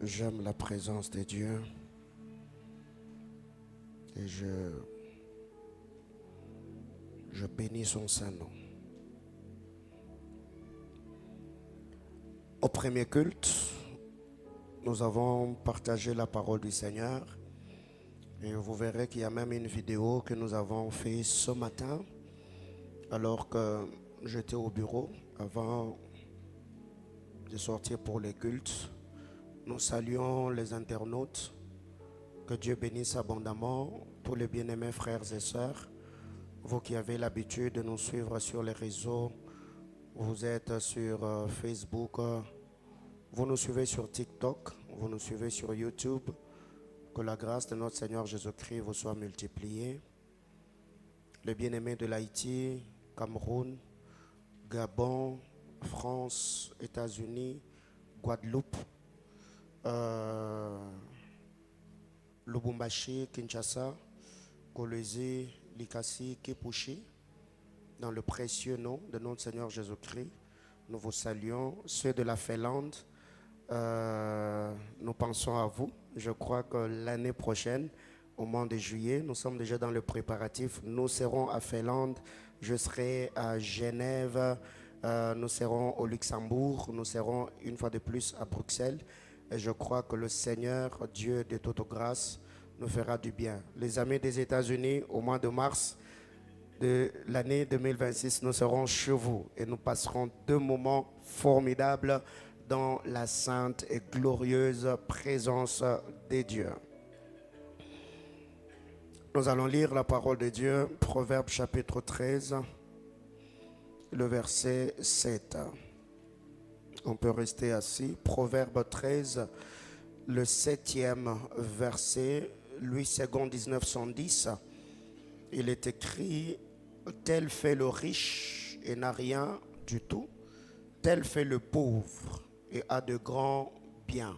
J'aime la présence de Dieu et je bénis son Saint-Nom. Au premier culte, nous avons partagé la parole du Seigneur et vous verrez qu'il y a même une vidéo que nous avons faite ce matin alors que j'étais au bureau avant de sortir pour les cultes. Nous saluons les internautes. Que Dieu bénisse abondamment tous les bien-aimés frères et sœurs. Vous qui avez l'habitude de nous suivre sur les réseaux, vous êtes sur Facebook, vous nous suivez sur TikTok, vous nous suivez sur YouTube. Que la grâce de notre Seigneur Jésus-Christ vous soit multipliée. Les bien-aimés de l'Haïti, Cameroun, Gabon, France, États-Unis, Guadeloupe, Lubumbashi, Kinshasa, Kolwezi, Likasi, Kipushi, dans le précieux nom de notre Seigneur Jésus-Christ, nous vous saluons. Ceux de la Finlande, nous pensons à vous. Je crois que l'année prochaine, au mois de juillet, nous sommes déjà dans le préparatif. Nous serons à Finlande, je serai à Genève, nous serons au Luxembourg, nous serons une fois de plus à Bruxelles. Et je crois que le Seigneur, Dieu de toute grâce, nous fera du bien. Les amis des États-Unis, au mois de mars de l'année 2026, nous serons chez vous et nous passerons 2 moments formidables dans la sainte et glorieuse présence de Dieu. Nous allons lire la parole de Dieu, Proverbe chapitre 13, le verset 7. On peut rester assis. Proverbe 13, le 7e verset, Louis II 1910. Il est écrit: tel fait le riche et n'a rien du tout, tel fait le pauvre et a de grands biens.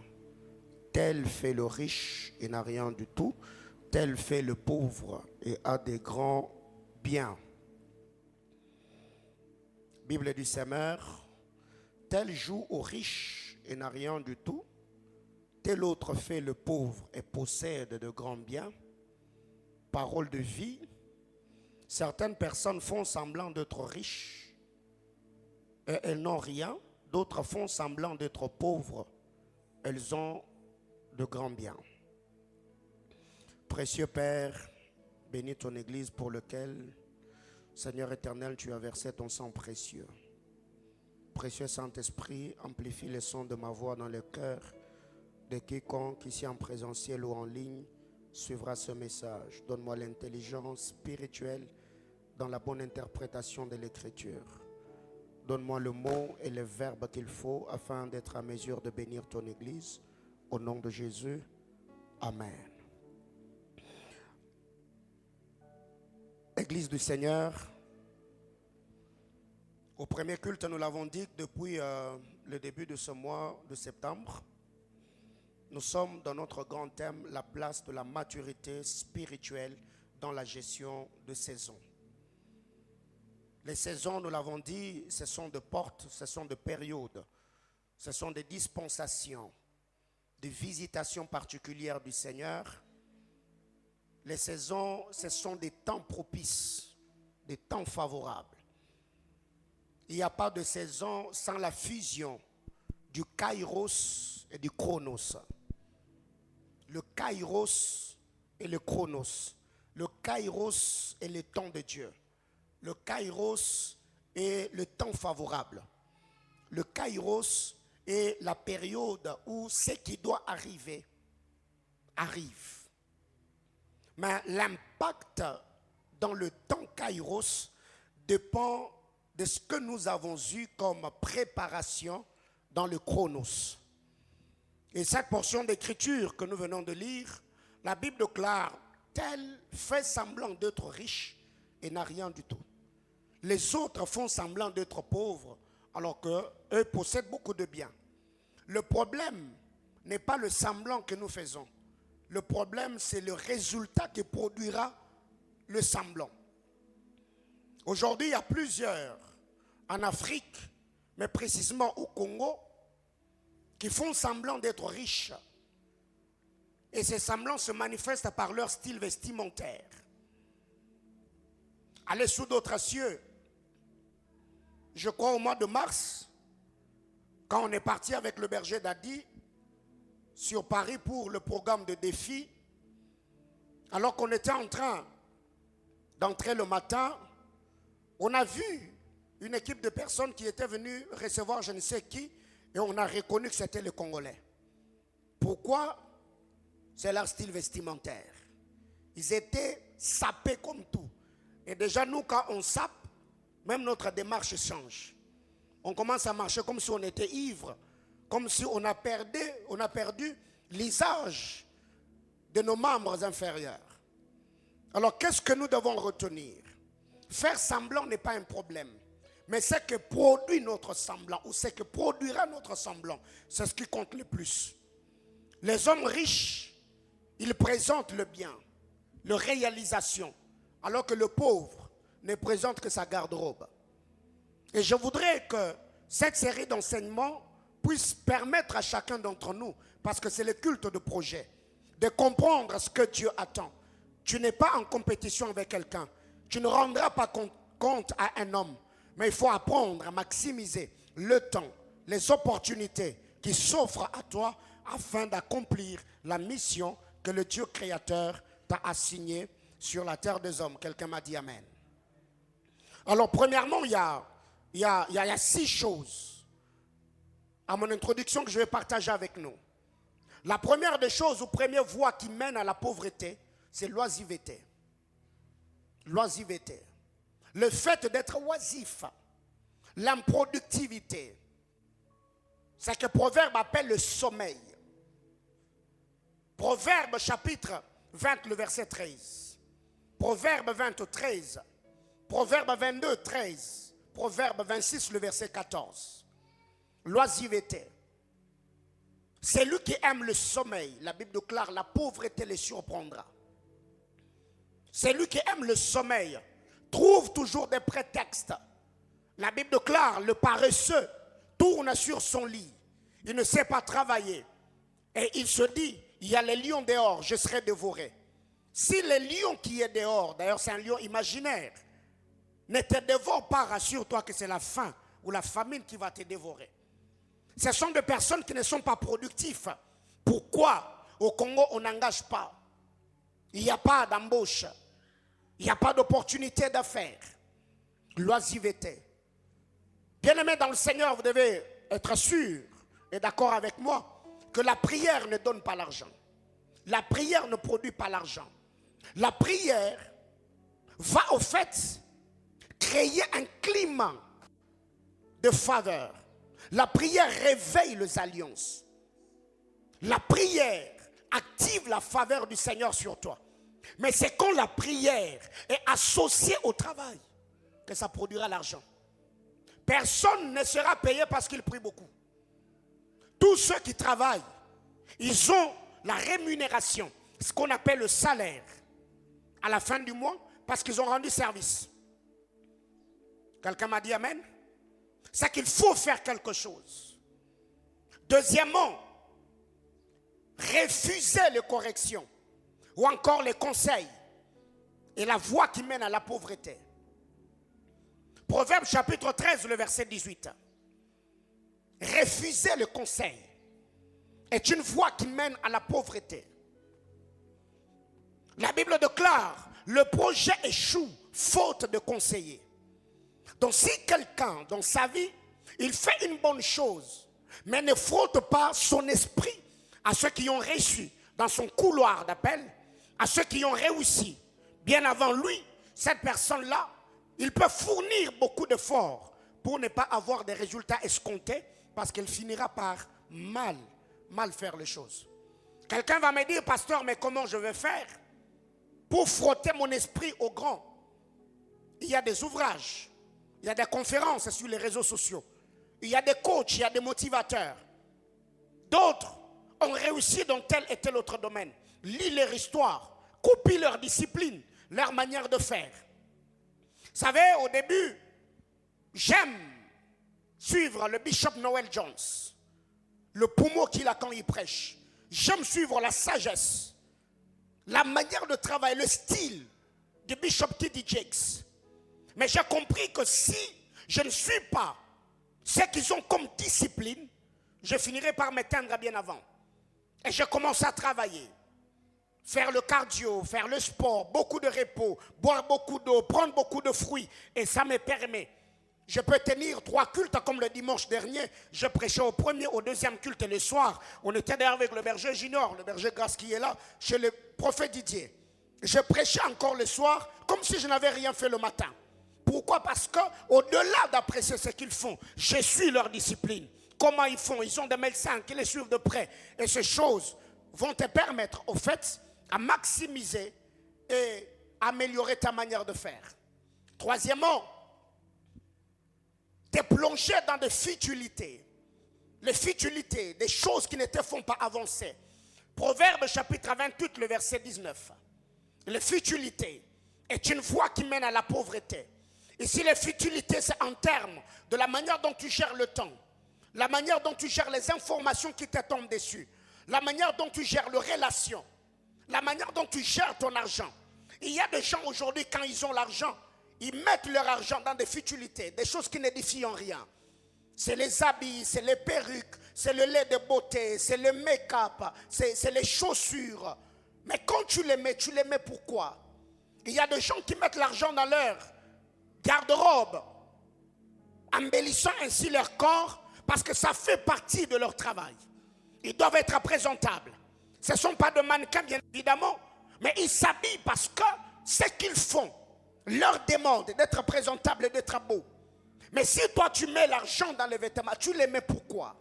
Tel fait le riche et n'a rien du tout, tel fait le pauvre et a de grands biens. Bible du Semeur. Tel joue au riche et n'a rien du tout, tel autre fait le pauvre et possède de grands biens. Parole de vie. Certaines personnes font semblant d'être riches et elles n'ont rien. D'autres font semblant d'être pauvres. Elles ont de grands biens. Précieux Père, bénis ton Église pour lequel, Seigneur éternel, tu as versé ton sang précieux. Précieux Saint-Esprit, amplifie le son de ma voix dans le cœur de quiconque ici en présentiel ou en ligne suivra ce message. Donne-moi l'intelligence spirituelle dans la bonne interprétation de l'Écriture. Donne-moi le mot et le verbe qu'il faut afin d'être à mesure de bénir ton Église. Au nom de Jésus, Amen. Église du Seigneur, au premier culte, nous l'avons dit depuis le début de ce mois de septembre, nous sommes dans notre grand thème, la place de la maturité spirituelle dans la gestion de saisons. Les saisons, nous l'avons dit, ce sont des portes, ce sont des périodes, ce sont des dispensations, des visitations particulières du Seigneur. Les saisons, ce sont des temps propices, des temps favorables. Il n'y a pas de saison sans la fusion du kairos et du chronos. Le kairos et le chronos. Le kairos est le temps de Dieu. Le kairos est le temps favorable. Le kairos est la période où ce qui doit arriver arrive. Mais l'impact dans le temps kairos dépend de ce que nous avons eu comme préparation dans le chronos. Et cette portion d'écriture que nous venons de lire, la Bible déclare: tel fait semblant d'être riche et n'a rien du tout. Les autres font semblant d'être pauvres alors qu'eux possèdent beaucoup de biens. Le problème n'est pas le semblant que nous faisons. Le problème, c'est le résultat que produira le semblant. Aujourd'hui, il y a plusieurs en Afrique, mais précisément au Congo, qui font semblant d'être riches, Et ces semblants se manifestent par leur style vestimentaire. Allez sous d'autres cieux. Je crois au mois de mars, quand on est parti avec le berger Dadi sur Paris pour le programme de défi, alors qu'on était en train d'entrer le matin, on a vu une équipe de personnes qui étaient venues recevoir je ne sais qui, et on a reconnu que c'était les Congolais. Pourquoi? C'est leur style vestimentaire. Ils étaient sapés comme tout. Et déjà, nous, quand on sape, même notre démarche change. On commence à marcher comme si on était ivre, comme si on a perdu l'usage de nos membres inférieurs. Alors, qu'est-ce que nous devons retenir? Faire semblant n'est pas un problème. Mais ce que produit notre semblant, ou ce que produira notre semblant, c'est ce qui compte le plus. Les hommes riches, ils présentent le bien, leur réalisation, alors que le pauvre ne présente que sa garde-robe. Et je voudrais que cette série d'enseignements puisse permettre à chacun d'entre nous, parce que c'est le culte de projet, de comprendre ce que Dieu attend. Tu n'es pas en compétition avec quelqu'un. Tu ne rendras pas compte à un homme. Mais il faut apprendre à maximiser le temps, les opportunités qui s'offrent à toi afin d'accomplir la mission que le Dieu créateur t'a assignée sur la terre des hommes. Quelqu'un m'a dit Amen. Alors premièrement, il y a 6 choses à mon introduction que je vais partager avec nous. La première des choses, ou première voie qui mène à la pauvreté, c'est l'oisiveté. L'oisiveté. Le fait d'être oisif. L'improductivité. C'est ce que Proverbe appelle le sommeil. Proverbe chapitre 20, le verset 13. Proverbe 20, 13. Proverbe 22, 13. Proverbe 26, le verset 14. L'oisiveté. Celui qui aime le sommeil, la Bible déclare, la pauvreté les surprendra. Celui qui aime le sommeil trouve toujours des prétextes. La Bible déclare, le paresseux tourne sur son lit. Il ne sait pas travailler. Et il se dit, il y a les lions dehors, je serai dévoré. Si le lion qui est dehors, d'ailleurs c'est un lion imaginaire, ne te dévore pas, rassure-toi que c'est la faim ou la famine qui va te dévorer. Ce sont des personnes qui ne sont pas productives. Pourquoi au Congo on n'engage pas? Il n'y a pas d'embauche. Il n'y a pas d'opportunité d'affaires. L'oisiveté. Bien-aimés dans le Seigneur, vous devez être sûr et d'accord avec moi que la prière ne donne pas l'argent. La prière ne produit pas l'argent. La prière va au fait créer un climat de faveur. La prière réveille les alliances. La prière active la faveur du Seigneur sur toi. Mais c'est quand la prière est associée au travail que ça produira l'argent. Personne ne sera payé parce qu'il prie beaucoup. Tous ceux qui travaillent, ils ont la rémunération, ce qu'on appelle le salaire, à la fin du mois, parce qu'ils ont rendu service. Quelqu'un m'a dit Amen? C'est qu'il faut faire quelque chose. Deuxièmement, refuser les corrections ou encore les conseils et la voie qui mène à la pauvreté. Proverbe chapitre 13, le verset 18. Refuser le conseil est une voie qui mène à la pauvreté. La Bible déclare, le projet échoue faute de conseiller. Donc si quelqu'un dans sa vie, il fait une bonne chose, mais ne frotte pas son esprit à ceux qui ont reçu dans son couloir d'appel, à ceux qui ont réussi bien avant lui, cette personne-là, il peut fournir beaucoup d'efforts pour ne pas avoir des résultats escomptés parce qu'elle finira par mal faire les choses. Quelqu'un va me dire, pasteur, mais comment je vais faire pour frotter mon esprit au grand? Il y a des ouvrages, il y a des conférences sur les réseaux sociaux, il y a des coachs, il y a des motivateurs. D'autres ont réussi dans tel et tel autre domaine. Lis leur histoire, copie leur discipline, leur manière de faire. Vous savez, au début, j'aime suivre le bishop Noel Jones, le poumon qu'il a quand il prêche. J'aime suivre la sagesse, la manière de travailler, le style de Bishop T.D. Jakes. Mais j'ai compris que si je ne suis pas ce qu'ils ont comme discipline, je finirai par m'éteindre bien avant. Et je commence à travailler. Faire le cardio, faire le sport, beaucoup de repos, boire beaucoup d'eau, prendre beaucoup de fruits. Et ça me permet. Je peux tenir 3 cultes comme le dimanche dernier. Je prêchais au premier, au deuxième culte et le soir. On était derrière avec le berger Junior, le berger Grasse qui est là, chez le prophète Didier. Je prêchais encore le soir comme si je n'avais rien fait le matin. Pourquoi? Parce qu'au-delà d'apprécier ce qu'ils font, je suis leur discipline. Comment ils font? Ils ont des médecins qui les suivent de près. Et ces choses vont te permettre, au fait, à maximiser et améliorer ta manière de faire. Troisièmement, te plonger dans des futilités. Les futilités, des choses qui ne te font pas avancer. Proverbe chapitre 28, le verset 19. Les futilités est une voie qui mène à la pauvreté. Ici, les futilités, c'est en termes de la manière dont tu gères le temps, la manière dont tu gères les informations qui te tombent dessus, la manière dont tu gères les relations, la manière dont tu gères ton argent. Il y a des gens aujourd'hui, quand ils ont l'argent, ils mettent leur argent dans des futilités, des choses qui n'édifient en rien. C'est les habits, c'est les perruques, c'est le lait de beauté, c'est le make-up, c'est les chaussures. Mais quand tu les mets pourquoi? Il y a des gens qui mettent l'argent dans leur garde-robe, embellissant ainsi leur corps, parce que ça fait partie de leur travail. Ils doivent être présentables. Ce ne sont pas de mannequins, bien évidemment, mais ils s'habillent parce que ce qu'ils font leur demande d'être présentables et d'être beaux. Mais si toi tu mets l'argent dans les vêtements, tu les mets pourquoi?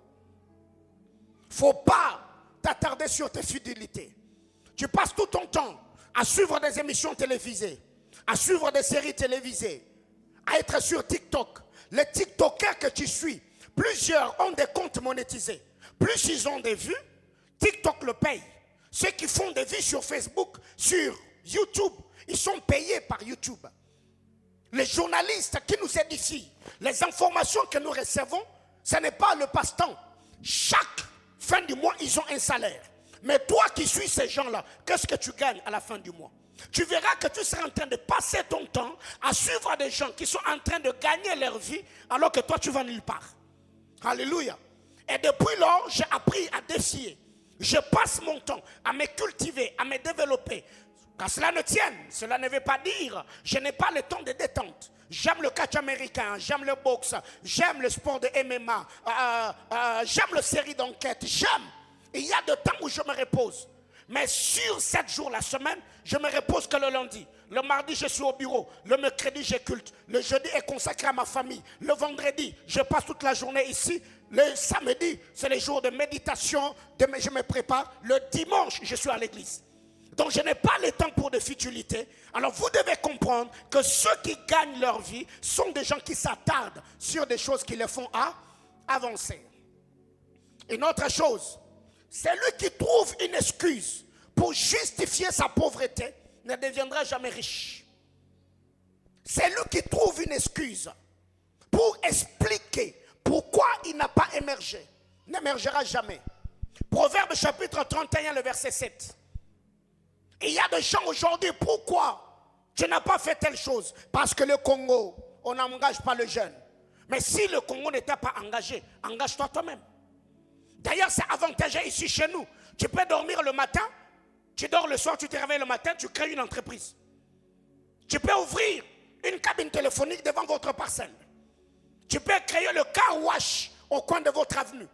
Il ne faut pas t'attarder sur tes fidélités. Tu passes tout ton temps à suivre des émissions télévisées, à suivre des séries télévisées, à être sur TikTok. Les TikTokers que tu suis, plusieurs ont des comptes monétisés. Plus ils ont des vues, TikTok le paye. Ceux qui font des vues sur Facebook, sur YouTube, ils sont payés par YouTube. Les journalistes qui nous édifient, les informations que nous recevons, ce n'est pas le passe-temps. Chaque fin du mois, ils ont un salaire. Mais toi qui suis ces gens-là, qu'est-ce que tu gagnes à la fin du mois? Tu verras que tu seras en train de passer ton temps à suivre des gens qui sont en train de gagner leur vie alors que toi tu vas nulle part. Alléluia. Et depuis lors, j'ai appris à défier. Je passe mon temps à me cultiver, à me développer. Qu'à cela ne tienne, cela ne veut pas dire je n'ai pas le temps de détente. J'aime le catch américain, j'aime le boxe, j'aime le sport de MMA, j'aime les séries d'enquête, j'aime. Il y a des temps où je me repose. Mais sur 7 jours la semaine, je me repose que le lundi. Le mardi, je suis au bureau. Le mercredi, j'ai culte. Le jeudi est consacré à ma famille. Le vendredi, je passe toute la journée ici. Le samedi, c'est les jours de méditation. Je me prépare. Le dimanche, je suis à l'église. Donc, je n'ai pas le temps pour des futilités. Alors, vous devez comprendre que ceux qui gagnent leur vie sont des gens qui s'attardent sur des choses qui les font avancer. Une autre chose, celui qui trouve une excuse pour justifier sa pauvreté ne deviendra jamais riche. Celui qui trouve une excuse pour expliquer pourquoi il n'a pas émergé n'émergera jamais. Proverbe chapitre 31, le verset 7. Il y a des gens aujourd'hui, pourquoi tu n'as pas fait telle chose? Parce que le Congo, on n'engage pas le jeune. Mais si le Congo n'était pas engagé, engage-toi toi-même. D'ailleurs, c'est avantageux ici chez nous. Tu peux dormir le matin, tu dors le soir, tu te réveilles le matin, tu crées une entreprise. Tu peux ouvrir une cabine téléphonique devant votre parcelle. Tu peux créer le car wash au coin de votre avenue.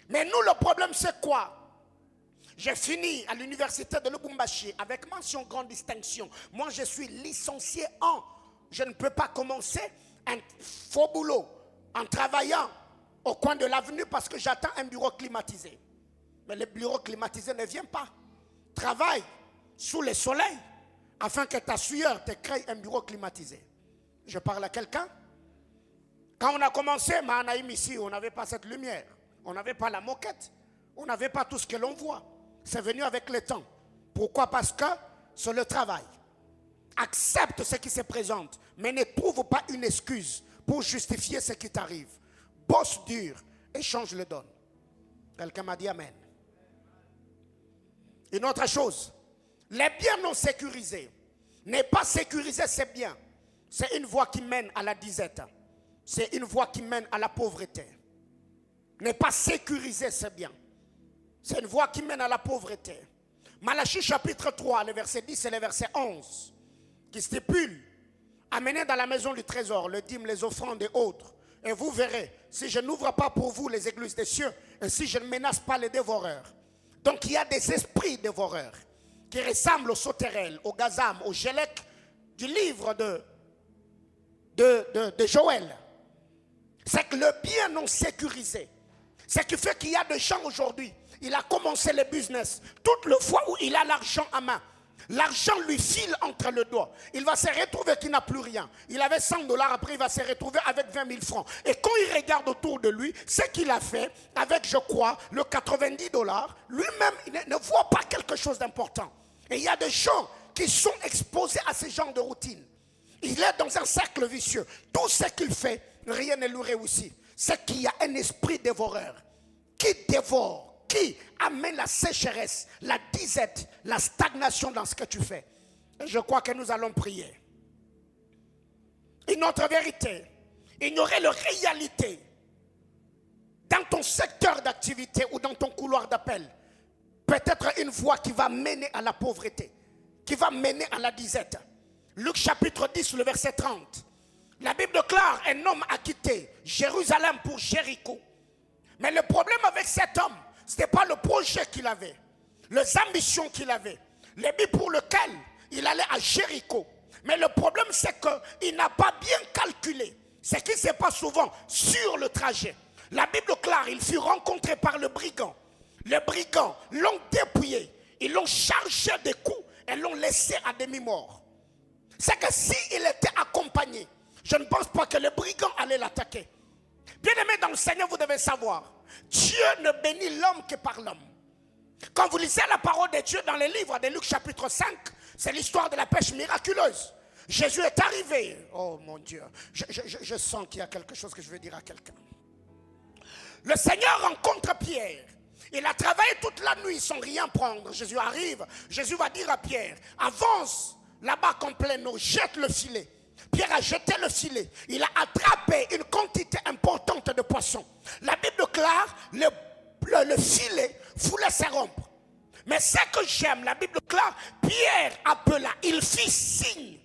Mais nous, le problème, c'est quoi? J'ai fini à l'université de Lubumbashi avec mention grande distinction. Moi, je suis licencié en. Je ne peux pas commencer un faux boulot en travaillant au coin de l'avenue parce que j'attends un bureau climatisé. Mais le bureau climatisé ne vient pas. Travaille sous le soleil afin que ta sueur te crée un bureau climatisé. Je parle à quelqu'un. Quand on a commencé, Mahanaïm ici, on n'avait pas cette lumière. On n'avait pas la moquette. On n'avait pas tout ce que l'on voit. C'est venu avec le temps. Pourquoi? Parce que c'est le travail. Accepte ce qui se présente, mais ne trouve pas une excuse pour justifier ce qui t'arrive. Bosse dur et change le donne. Quelqu'un m'a dit Amen. Une autre chose, les biens non sécurisés. N'est pas sécurisé, c'est bien. C'est une voie qui mène à la disette. C'est une voie qui mène à la pauvreté. N'est pas sécurisé, c'est bien. C'est une voie qui mène à la pauvreté. Malachie chapitre 3, le verset 10 et le verset 11, qui stipule: amenez dans la maison du trésor le dîme, les offrandes et autres, et vous verrez si je n'ouvre pas pour vous les écluses des cieux, et si je ne menace pas les dévoreurs. Donc il y a des esprits dévoreurs qui ressemblent aux sauterelles, aux gazam, aux gélèques du livre de Joël. C'est que le bien non sécurisé, c'est qui fait qu'il y a des gens aujourd'hui, il a commencé le business, toute le fois où il a l'argent à main, l'argent lui file entre les doigts. Il va se retrouver qu'il n'a plus rien. Il avait 100 $, après il va se retrouver avec 20 000 francs. Et quand il regarde autour de lui, ce qu'il a fait avec, je crois, le 90 $, lui-même il ne voit pas quelque chose d'important. Et il y a des gens qui sont exposés à ce genre de routine. Il est dans un cercle vicieux. Tout ce qu'il fait, rien ne lui réussit. C'est qu'il y a un esprit dévoreur qui dévore, qui amène la sécheresse, la disette, la stagnation dans ce que tu fais. Et je crois que nous allons prier. Une autre vérité, ignorer la réalité dans ton secteur d'activité ou dans ton couloir d'appel peut être une voie qui va mener à la pauvreté, qui va mener à la disette. Luc chapitre 10, le verset 30. La Bible déclare: un homme a quitté Jérusalem pour Jéricho. Mais le problème avec cet homme, ce n'était pas le projet qu'il avait, les ambitions qu'il avait, les buts pour lesquels il allait à Jéricho. Mais le problème, c'est qu'il n'a pas bien calculé ce qui se passe souvent sur le trajet. La Bible déclare: il fut rencontré par le brigand. Les brigands l'ont dépouillé, ils l'ont chargé de coups et l'ont laissé à demi-mort. C'est que s'il était accompagné, je ne pense pas que le brigand allait l'attaquer. Bien-aimés dans le Seigneur, vous devez savoir, Dieu ne bénit l'homme que par l'homme. Quand vous lisez la parole de Dieu dans le livre de Luc chapitre 5, c'est l'histoire de la pêche miraculeuse. Jésus est arrivé. Oh mon Dieu, je sens qu'il y a quelque chose que je veux dire à quelqu'un. Le Seigneur rencontre Pierre. Il a travaillé toute la nuit sans rien prendre. Jésus arrive. Jésus va dire à Pierre: avance là-bas en pleine eau, jette le filet. Pierre a jeté le filet. Il a attrapé une quantité importante de poissons. La Bible déclare: le filet voulait se rompre. Mais ce que j'aime, la Bible déclare: Pierre appela, il fit signe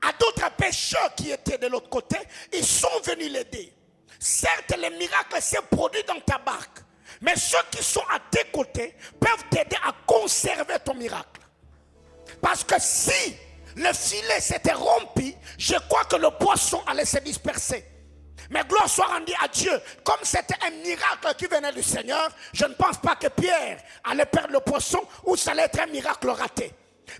à d'autres pêcheurs qui étaient de l'autre côté. Ils sont venus l'aider. Certes, les miracles s'est produit dans ta barque, mais ceux qui sont à tes côtés peuvent t'aider à conserver ton miracle. Parce que si le filet s'était rompu, je crois que le poisson allait se disperser. Mais gloire soit rendue à Dieu. Comme c'était un miracle qui venait du Seigneur, je ne pense pas que Pierre allait perdre le poisson ou ça allait être un miracle raté.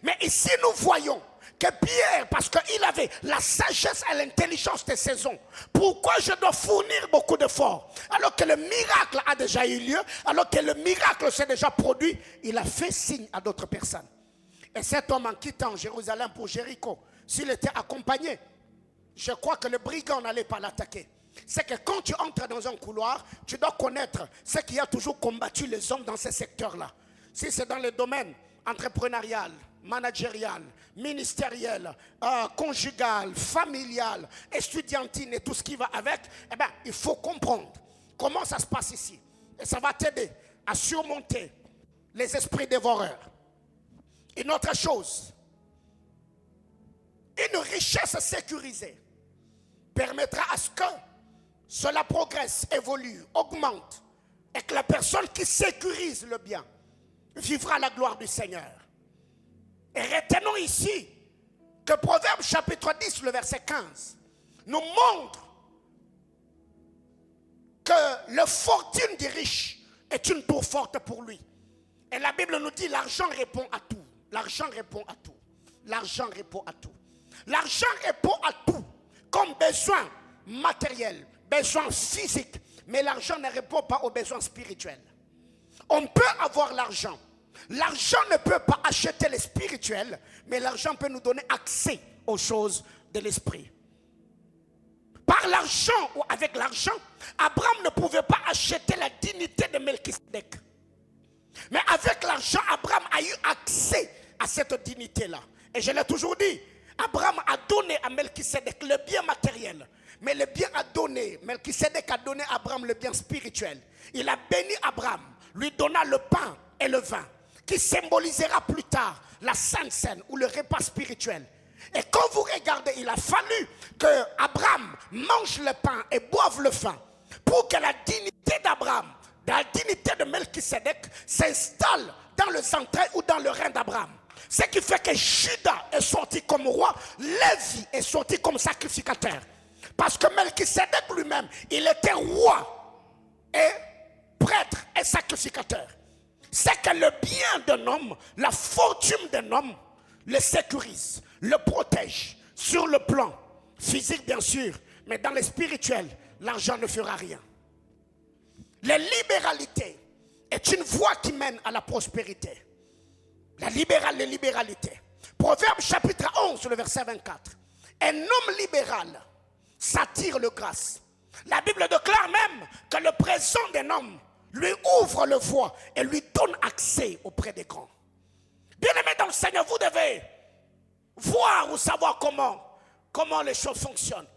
Mais ici nous voyons que Pierre, parce qu'il avait la sagesse et l'intelligence des saisons, pourquoi je dois fournir beaucoup d'efforts alors que le miracle a déjà eu lieu, alors que le miracle s'est déjà produit? Il a fait signe à d'autres personnes. Et cet homme, en quittant Jérusalem pour Jéricho, s'il était accompagné, je crois que le brigand n'allait pas l'attaquer. C'est que quand tu entres dans un couloir, tu dois connaître ce qui a toujours combattu les hommes dans ces secteurs-là. Si c'est dans le domaine entrepreneurial, managérial, ministériel, conjugal, familial, estudiantine et tout ce qui va avec, eh bien, il faut comprendre comment ça se passe ici. Et ça va t'aider à surmonter les esprits dévoreurs. Une autre chose, une richesse sécurisée permettra à ce que cela progresse, évolue, augmente, et que la personne qui sécurise le bien vivra la gloire du Seigneur. Et retenons ici que Proverbe chapitre 10, le verset 15, nous montre que la fortune du riche est une tour forte pour lui. Et la Bible nous dit: l'argent répond à tout. L'argent répond à tout. L'argent répond à tout. L'argent répond à tout, comme besoin matériel, besoin physique. Mais l'argent ne répond pas aux besoins spirituels. On peut avoir l'argent. L'argent ne peut pas acheter le spirituel, mais l'argent peut nous donner accès aux choses de l'esprit. Par l'argent ou avec l'argent, Abraham ne pouvait pas acheter la dignité de Melchisédek. Mais avec l'argent, Abraham a eu accès à cette dignité-là. Et je l'ai toujours dit, Abraham a donné à Melchisédek le bien matériel. Mais le bien a donné, Melchisédek a donné à Abraham le bien spirituel. Il a béni Abraham, lui donna le pain et le vin, qui symbolisera plus tard la Sainte Seine ou le repas spirituel. Et quand vous regardez, il a fallu que Abraham mange le pain et boive le vin pour que la dignité d'Abraham, la dignité de Melchisédek s'installe dans le entrailles ou dans le règne d'Abraham. Ce qui fait que Judas est sorti comme roi, Lévi est sorti comme sacrificateur. Parce que Melchisédek lui-même, il était roi et prêtre et sacrificateur. C'est que le bien d'un homme, la fortune d'un homme, le sécurise, le protège sur le plan physique bien sûr, mais dans le spirituel, l'argent ne fera rien. La libéralité est une voie qui mène à la prospérité. La libéralité. Proverbe chapitre 11, le verset 24. Un homme libéral s'attire le grâce. La Bible déclare même que le présent d'un homme lui ouvre le voie et lui donne accès auprès des grands. Bien-aimés dans le Seigneur, vous devez voir ou savoir comment les choses fonctionnent.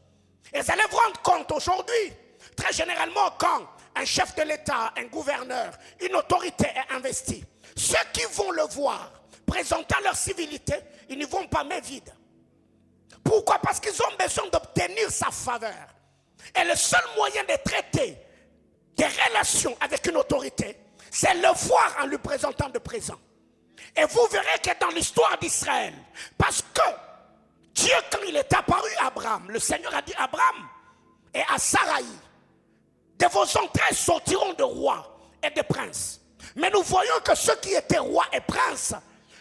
Et vous allez vous rendre compte aujourd'hui, très généralement, quand un chef de l'État, un gouverneur, une autorité est investie, ceux qui vont le voir présentant leur civilité, ils ne vont pas main vide. Pourquoi? Parce qu'ils ont besoin d'obtenir sa faveur. Et le seul moyen de traiter des relations avec une autorité, c'est le voir en lui présentant de présent. Et vous verrez que dans l'histoire d'Israël, parce que Dieu, quand il est apparu à Abraham, le Seigneur a dit à Abraham et à Saraï, de vos entrailles sortiront de rois et de princes. Mais nous voyons que ceux qui étaient rois et princes,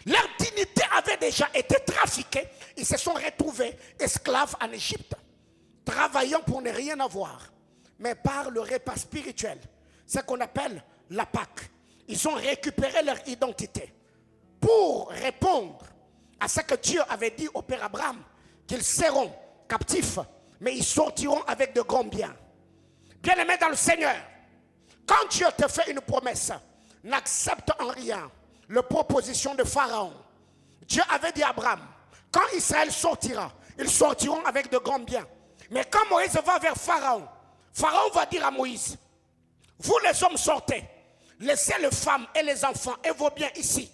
leur dignité avait déjà été trafiquée. Ils se sont retrouvés esclaves en Égypte, travaillant pour ne rien avoir. Mais par le repas spirituel, ce qu'on appelle la Pâque, ils ont récupéré leur identité pour répondre à ce que Dieu avait dit au Père Abraham, qu'ils seront captifs, mais ils sortiront avec de grands biens. Bien-aimés dans le Seigneur, quand Dieu te fait une promesse, n'accepte en rien la proposition de Pharaon. Dieu avait dit à Abraham, quand Israël sortira, ils sortiront avec de grands biens. Mais quand Moïse va vers Pharaon, Pharaon va dire à Moïse, vous les hommes sortez, laissez les femmes et les enfants et vos biens ici.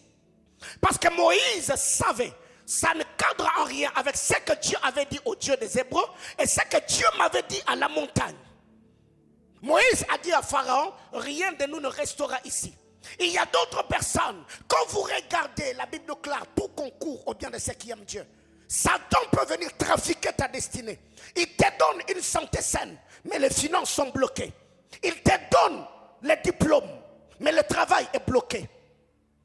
Parce que Moïse savait, ça ne cadre en rien avec ce que Dieu avait dit au Dieu des Hébreux et ce que Dieu m'avait dit à la montagne. Moïse a dit à Pharaon, rien de nous ne restera ici. Il y a d'autres personnes, quand vous regardez, la Bible déclare, tout concourt au bien de ceux qui aiment Dieu. Satan peut venir trafiquer ta destinée. Il te donne une santé saine, mais les finances sont bloquées. Il te donne les diplômes, mais le travail est bloqué.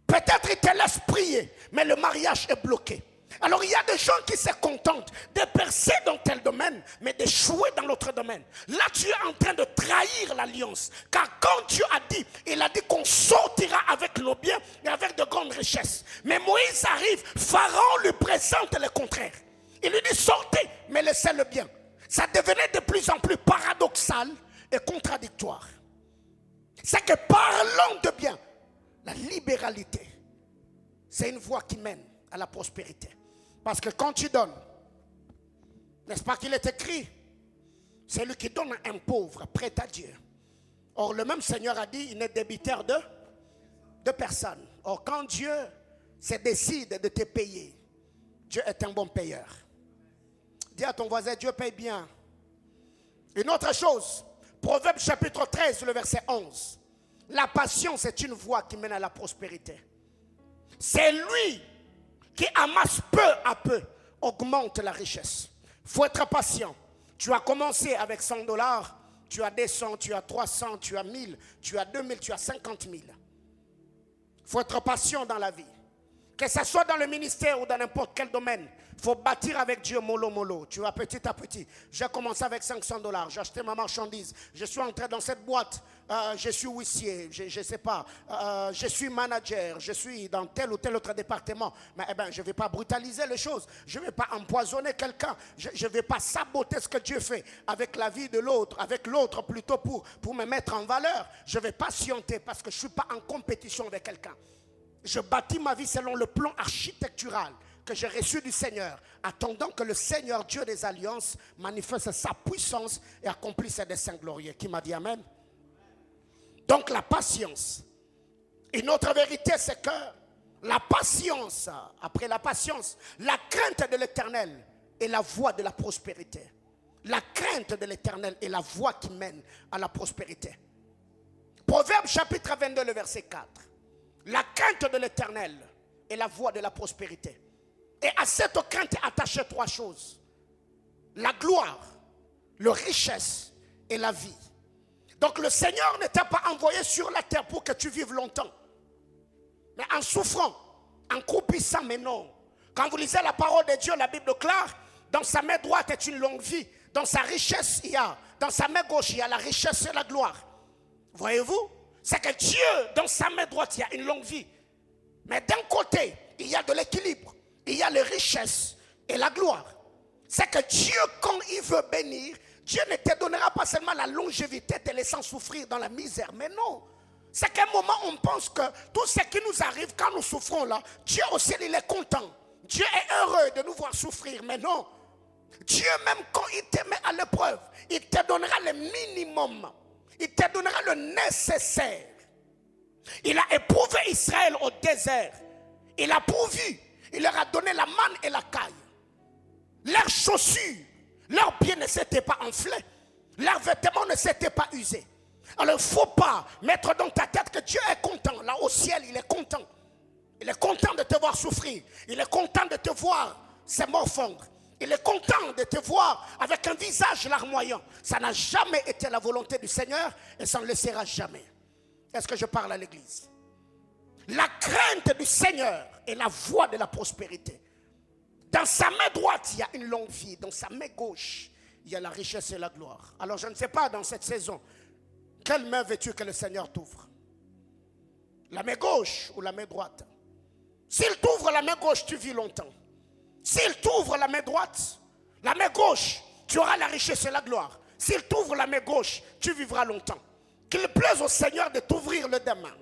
Peut-être il te laisse prier, mais le mariage est bloqué. Alors il y a des gens qui se contentent de percer dans tel domaine, mais d'échouer dans l'autre domaine. Là tu es en train de trahir l'alliance. Car quand Dieu a dit, il a dit qu'on sortira avec nos biens et avec de grandes richesses. Mais Moïse arrive, Pharaon lui présente le contraire. Il lui dit sortez, mais laissez le bien. Ça devenait de plus en plus paradoxal et contradictoire. C'est que parlant de bien, la libéralité, c'est une voie qui mène à la prospérité. Parce que quand tu donnes, n'est-ce pas qu'il est écrit, c'est lui qui donne à un pauvre prêt à Dieu. Or le même Seigneur a dit, il n'est débiteur de personne. Or quand Dieu se décide de te payer, Dieu est un bon payeur. Dis à ton voisin, Dieu paye bien. Une autre chose, Proverbe chapitre 13, le verset 11. La patience est une voie qui mène à la prospérité. C'est lui qui amasse peu à peu, augmente la richesse. Il faut être patient. Tu as commencé avec $100, tu as 200, tu as 300, tu as 1000, tu as 2000, tu as 50 000. Il faut être patient dans la vie. Que ce soit dans le ministère ou dans n'importe quel domaine, il faut bâtir avec Dieu mollo mollo. Tu vas petit à petit. J'ai commencé avec $500. J'ai acheté ma marchandise. Je suis entré dans cette boîte. Je suis huissier. Je ne sais pas. Je suis manager. Je suis dans tel ou tel autre département. Mais je ne vais pas brutaliser les choses. Je ne vais pas empoisonner quelqu'un. Je ne vais pas saboter ce que Dieu fait avec la vie de l'autre. Avec l'autre plutôt pour me mettre en valeur. Je vais patienter parce que je ne suis pas en compétition avec quelqu'un. Je bâtis ma vie selon le plan architectural que j'ai reçu du Seigneur, attendant que le Seigneur, Dieu des alliances, manifeste sa puissance et accomplisse ses desseins glorieux. Qui m'a dit amen? Donc la patience. Une autre vérité, c'est que la patience, après la patience, la crainte de l'Éternel est la voie de la prospérité. La crainte de l'Éternel est la voie qui mène à la prospérité. Proverbe chapitre 22, le verset 4. La crainte de l'Éternel est la voie de la prospérité. Et à cette crainte est attachée trois choses. La gloire, la richesse et la vie. Donc le Seigneur ne t'a pas envoyé sur la terre pour que tu vives longtemps. Mais en souffrant, en croupissant, mais non. Quand vous lisez la parole de Dieu, la Bible déclare, dans sa main droite est une longue vie. Dans sa richesse, dans sa main gauche, il y a la richesse et la gloire. Voyez-vous? C'est que Dieu, dans sa main droite, il y a une longue vie. Mais d'un côté, il y a de l'équilibre. Il y a les richesses et la gloire. C'est que Dieu, quand il veut bénir, Dieu ne te donnera pas seulement la longévité te laissant souffrir dans la misère. Mais non. C'est qu'à un moment, on pense que tout ce qui nous arrive quand nous souffrons là, Dieu aussi, il est content. Dieu est heureux de nous voir souffrir. Mais non. Dieu, même quand il te met à l'épreuve, il te donnera le minimum. Il te donnera le nécessaire. Il a éprouvé Israël au désert. Il a pourvu. Il leur a donné la manne et la caille. Leurs chaussures, leurs pieds ne s'étaient pas enflés. Leurs vêtements ne s'étaient pas usés. Alors il ne faut pas mettre dans ta tête que Dieu est content. Là au ciel, il est content. Il est content de te voir souffrir. Il est content de te voir se morfondre. Il est content de te voir avec un visage larmoyant. Ça n'a jamais été la volonté du Seigneur et ça ne le sera jamais. Est-ce que je parle à l'église? La crainte du Seigneur est la voie de la prospérité. Dans sa main droite, il y a une longue vie. Dans sa main gauche, il y a la richesse et la gloire. Alors je ne sais pas dans cette saison, quelle main veux-tu que le Seigneur t'ouvre? La main gauche ou la main droite? S'il t'ouvre la main gauche, tu vis longtemps. S'il t'ouvre la main droite, la main gauche, tu auras la richesse et la gloire. S'il t'ouvre la main gauche, tu vivras longtemps. Qu'il plaise au Seigneur de t'ouvrir le demain.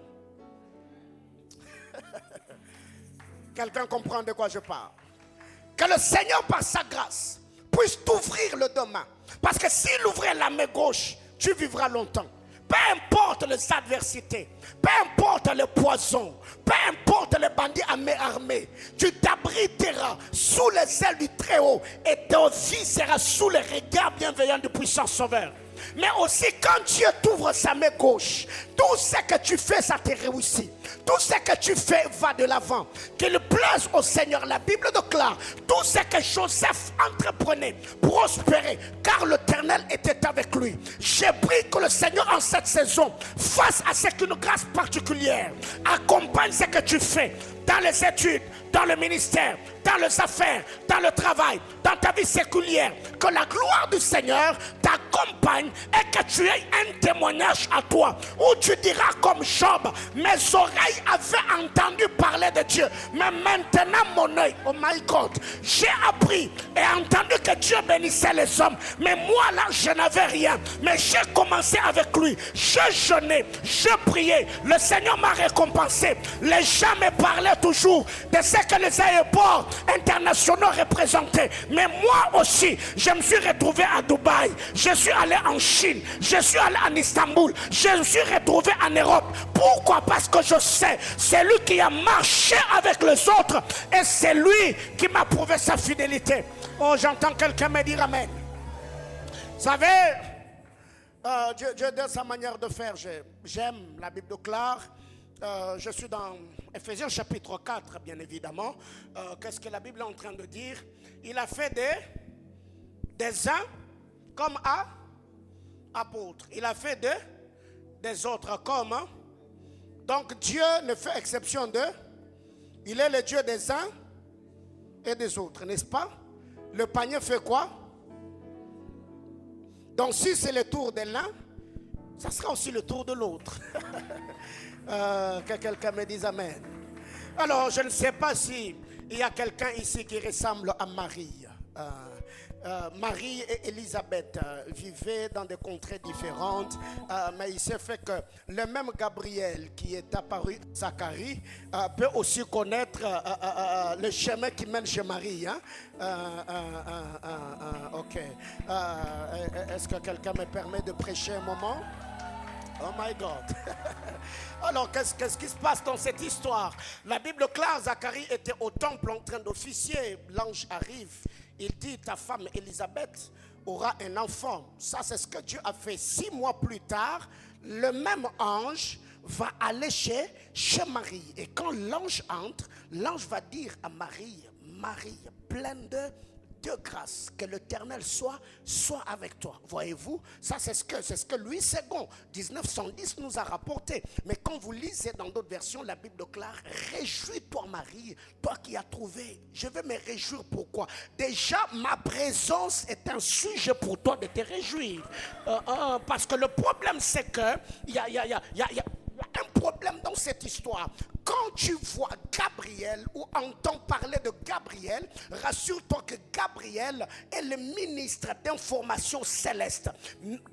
Quelqu'un comprend de quoi je parle? Que le Seigneur, par sa grâce, puisse t'ouvrir le demain. Parce que s'il ouvrait la main gauche, tu vivras longtemps. Peu importe les adversités, peu importe les poisons, peu importe les bandits armés, tu t'abriteras sous les ailes du Très-Haut et ta vie sera sous les regards bienveillants du puissant Sauveur. Mais aussi quand Dieu t'ouvre sa main gauche, tout ce que tu fais, ça te réussit. Tout ce que tu fais va de l'avant. Qu'il plaise au Seigneur. La Bible déclare, tout ce que Joseph entreprenait prospérait, car l'Éternel était avec lui. J'ai pris que le Seigneur en cette saison fasse à ce qu'une grâce particulière accompagne ce que tu fais dans les études, dans le ministère, dans les affaires, dans le travail, dans ta vie séculière. Que la gloire du Seigneur t'accompagne et que tu aies un témoignage à toi où tu diras comme Job, mes oreilles avaient entendu parler de Dieu, mais maintenant mon œil, oh my God, j'ai appris et entendu que Dieu bénissait les hommes, mais moi là je n'avais rien, mais j'ai commencé avec lui, je jeûnais, je priais, le Seigneur m'a récompensé. Les gens me parlaient toujours de ce que les aéroports internationaux représentaient, mais moi aussi je me suis retrouvé à Dubaï, je suis allé en Chine, je suis allé en Istanbul, je me suis retrouvé en Europe. Pourquoi? Parce que je sais, c'est lui qui a marché avec les autres et c'est lui qui m'a prouvé sa fidélité. Oh, j'entends quelqu'un me dire amen. Vous savez, Dieu donne sa manière de faire. J'aime la Bible déclare. Je suis dans Ephésiens chapitre 4, bien évidemment. Qu'est-ce que la Bible est en train de dire? Il a fait des uns comme apôtres. Il a fait des autres comme. Donc Dieu ne fait exception Il est le Dieu des uns et des autres, n'est-ce pas? Le panier fait quoi? Donc si c'est le tour de l'un, ça sera aussi le tour de l'autre. Que quelqu'un me dise amen. Alors je ne sais pas si il y a quelqu'un ici qui ressemble à Marie. Marie et Élisabeth vivaient dans des contrées différentes, mais il s'est fait que le même Gabriel qui est apparu à Zacharie peut aussi connaître le chemin qui mène chez Marie. Hein? Ok. Est-ce que quelqu'un me permet de prêcher un moment? Oh my God. Alors, qu'est-ce qui se passe dans cette histoire? La Bible claire, Zacharie était au temple en train d'officier. L'ange arrive. Il dit, ta femme Élisabeth aura un enfant. Ça, c'est ce que Dieu a fait. 6 mois plus tard, le même ange va aller chez Marie. Et quand l'ange entre, l'ange va dire à Marie, Marie, pleine de grâce, que l'Éternel soit avec toi. Voyez-vous, ça c'est ce que Louis II 1910 nous a rapporté. Mais quand vous lisez dans d'autres versions, la Bible déclare, réjouis-toi Marie, toi qui as trouvé. Je vais me réjouir. Pourquoi? Déjà ma présence est un sujet pour toi de te réjouir. Parce que le problème c'est que il y a un problème dans cette histoire. Quand tu vois Gabriel ou entends parler de Gabriel, rassure-toi que Gabriel est le ministre d'information céleste.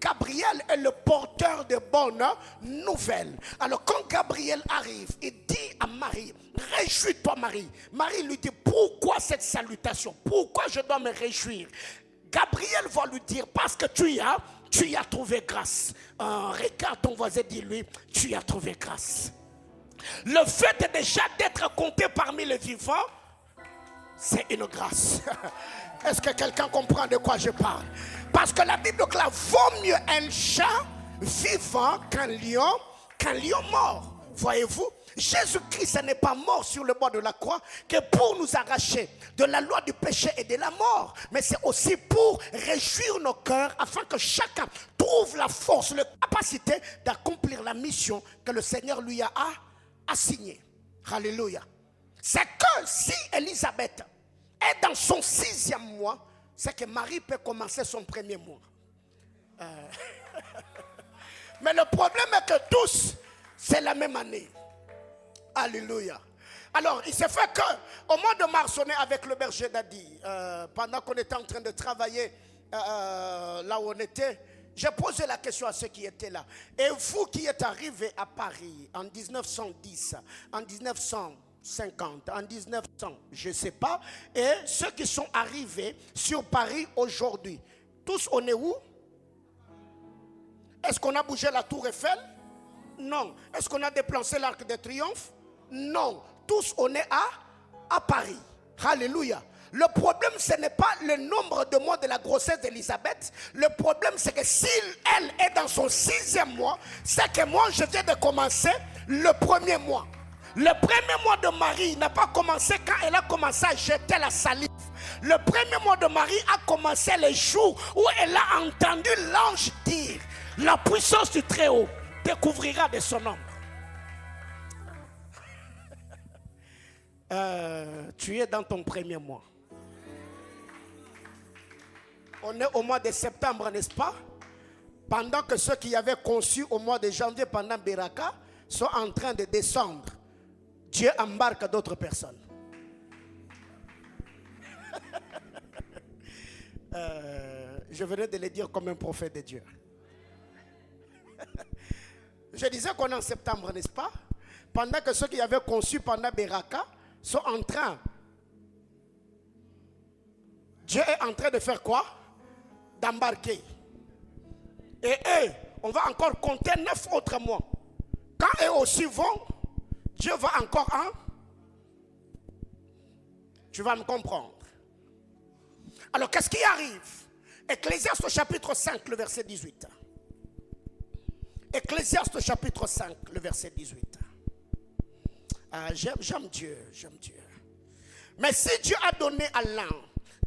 Gabriel est le porteur de bonnes nouvelles. Alors quand Gabriel arrive, il dit à Marie, réjouis-toi Marie. Marie lui dit, pourquoi cette salutation? Pourquoi je dois me réjouir? Gabriel va lui dire, parce que tu y as trouvé grâce. Regarde ton voisin, dis-lui, tu y as trouvé grâce. Le fait déjà d'être compté parmi les vivants, c'est une grâce. Est-ce que quelqu'un comprend de quoi je parle? Parce que la Bible claire, vaut mieux un chat vivant qu'un lion mort. Voyez-vous, Jésus-Christ n'est pas mort sur le bois de la croix que pour nous arracher de la loi du péché et de la mort, mais c'est aussi pour réjouir nos cœurs afin que chacun trouve la force, la capacité d'accomplir la mission que le Seigneur lui a assignée. Alléluia. C'est que si Élisabeth est dans son 6e mois, c'est que Marie peut commencer son 1er mois. Mais le problème est que tous, c'est la même année. Alléluia. Alors, il s'est fait qu'au mois de mars, on est avec le berger Dadi. Pendant qu'on était en train de travailler là où on était, j'ai posé la question à ceux qui étaient là. Et vous qui êtes arrivés à Paris en 1910, en 1950, en 1900, je ne sais pas, et ceux qui sont arrivés sur Paris aujourd'hui, tous on est où? Est-ce qu'on a bougé la tour Eiffel? Non. Est-ce qu'on a déplacé l'Arc de Triomphe? Non. Tous on est à Paris. Alléluia. Le problème, ce n'est pas le nombre de mois de la grossesse d'Élisabeth. Le problème, c'est que si elle est dans son 6e mois, c'est que moi, je viens de commencer le 1er mois. Le 1er mois de Marie n'a pas commencé quand elle a commencé à jeter la salive. Le 1er mois de Marie a commencé les jours où elle a entendu l'ange dire, la puissance du Très-Haut découvrira de son ombre. Tu es dans ton 1er mois. On est au mois de septembre, n'est-ce pas? Pendant que ceux qui avaient conçu au mois de janvier pendant Beraka sont en train de descendre, Dieu embarque d'autres personnes. Je venais de le dire comme un prophète de Dieu. Je disais qu'on est en septembre, n'est-ce pas? Pendant que ceux qui avaient conçu pendant Beraka sont en train. Dieu est en train de faire quoi? D'embarquer. Et eux, on va encore compter 9 autres mois. Quand eux aussi vont, Dieu va encore Tu vas me comprendre. Alors, qu'est-ce qui arrive? Ecclésiaste chapitre 5, le verset 18. Ecclésiaste chapitre 5, le verset 18. J'aime Dieu, j'aime Dieu. Mais si Dieu a donné à l'un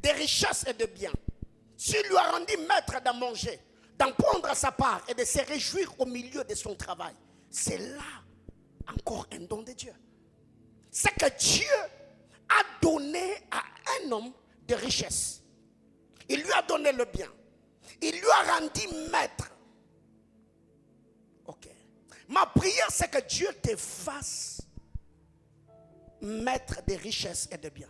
des richesses et de biens, s'il lui a rendu maître d'en manger, d'en prendre à sa part et de se réjouir au milieu de son travail, c'est là encore un don de Dieu. c'est que Dieu a donné à un homme de richesse. Il lui a donné le bien. Il lui a rendu maître. Ok. Ma prière, c'est que Dieu te fasse maître des richesses et des biens.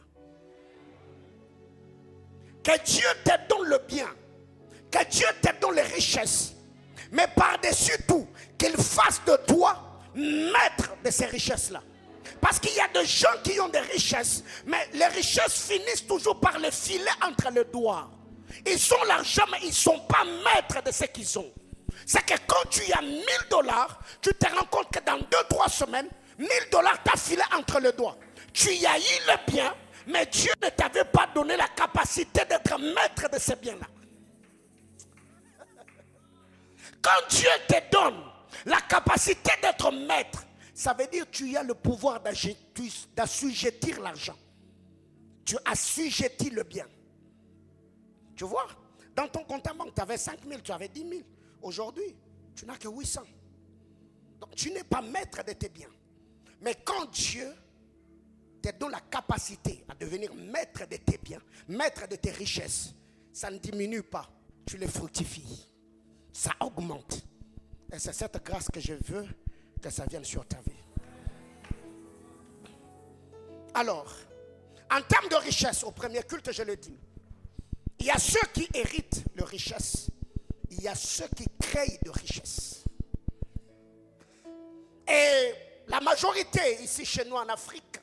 Que Dieu te donne le bien. Que Dieu te donne les richesses. Mais par-dessus tout, qu'il fasse de toi maître de ces richesses-là. Parce qu'il y a des gens qui ont des richesses, mais les richesses finissent toujours par les filer entre les doigts. Ils ont l'argent, mais ils ne sont pas maîtres de ce qu'ils ont. C'est que quand tu as $1000, tu te rends compte que dans 2-3 semaines, $1000 t'a filé entre les doigts. Tu y as eu le bien, mais Dieu ne t'avait pas donné la capacité d'être maître de ce bien-là. Quand Dieu te donne la capacité d'être maître, ça veut dire que tu as le pouvoir d'assujettir l'argent. Tu assujettis le bien. Tu vois, dans ton compte en banque, tu avais 5 000, tu avais 10 000. Aujourd'hui, tu n'as que 800. Donc, tu n'es pas maître de tes biens. Mais quand Dieu te donne la capacité à devenir maître de tes biens, maître de tes richesses, ça ne diminue pas, tu les fructifies. Ça augmente. Et c'est cette grâce que je veux que ça vienne sur ta vie. Alors, en termes de richesse, au premier culte, je le dis, il y a ceux qui héritent de richesse, il y a ceux qui créent de richesse. Et la majorité ici chez nous en Afrique,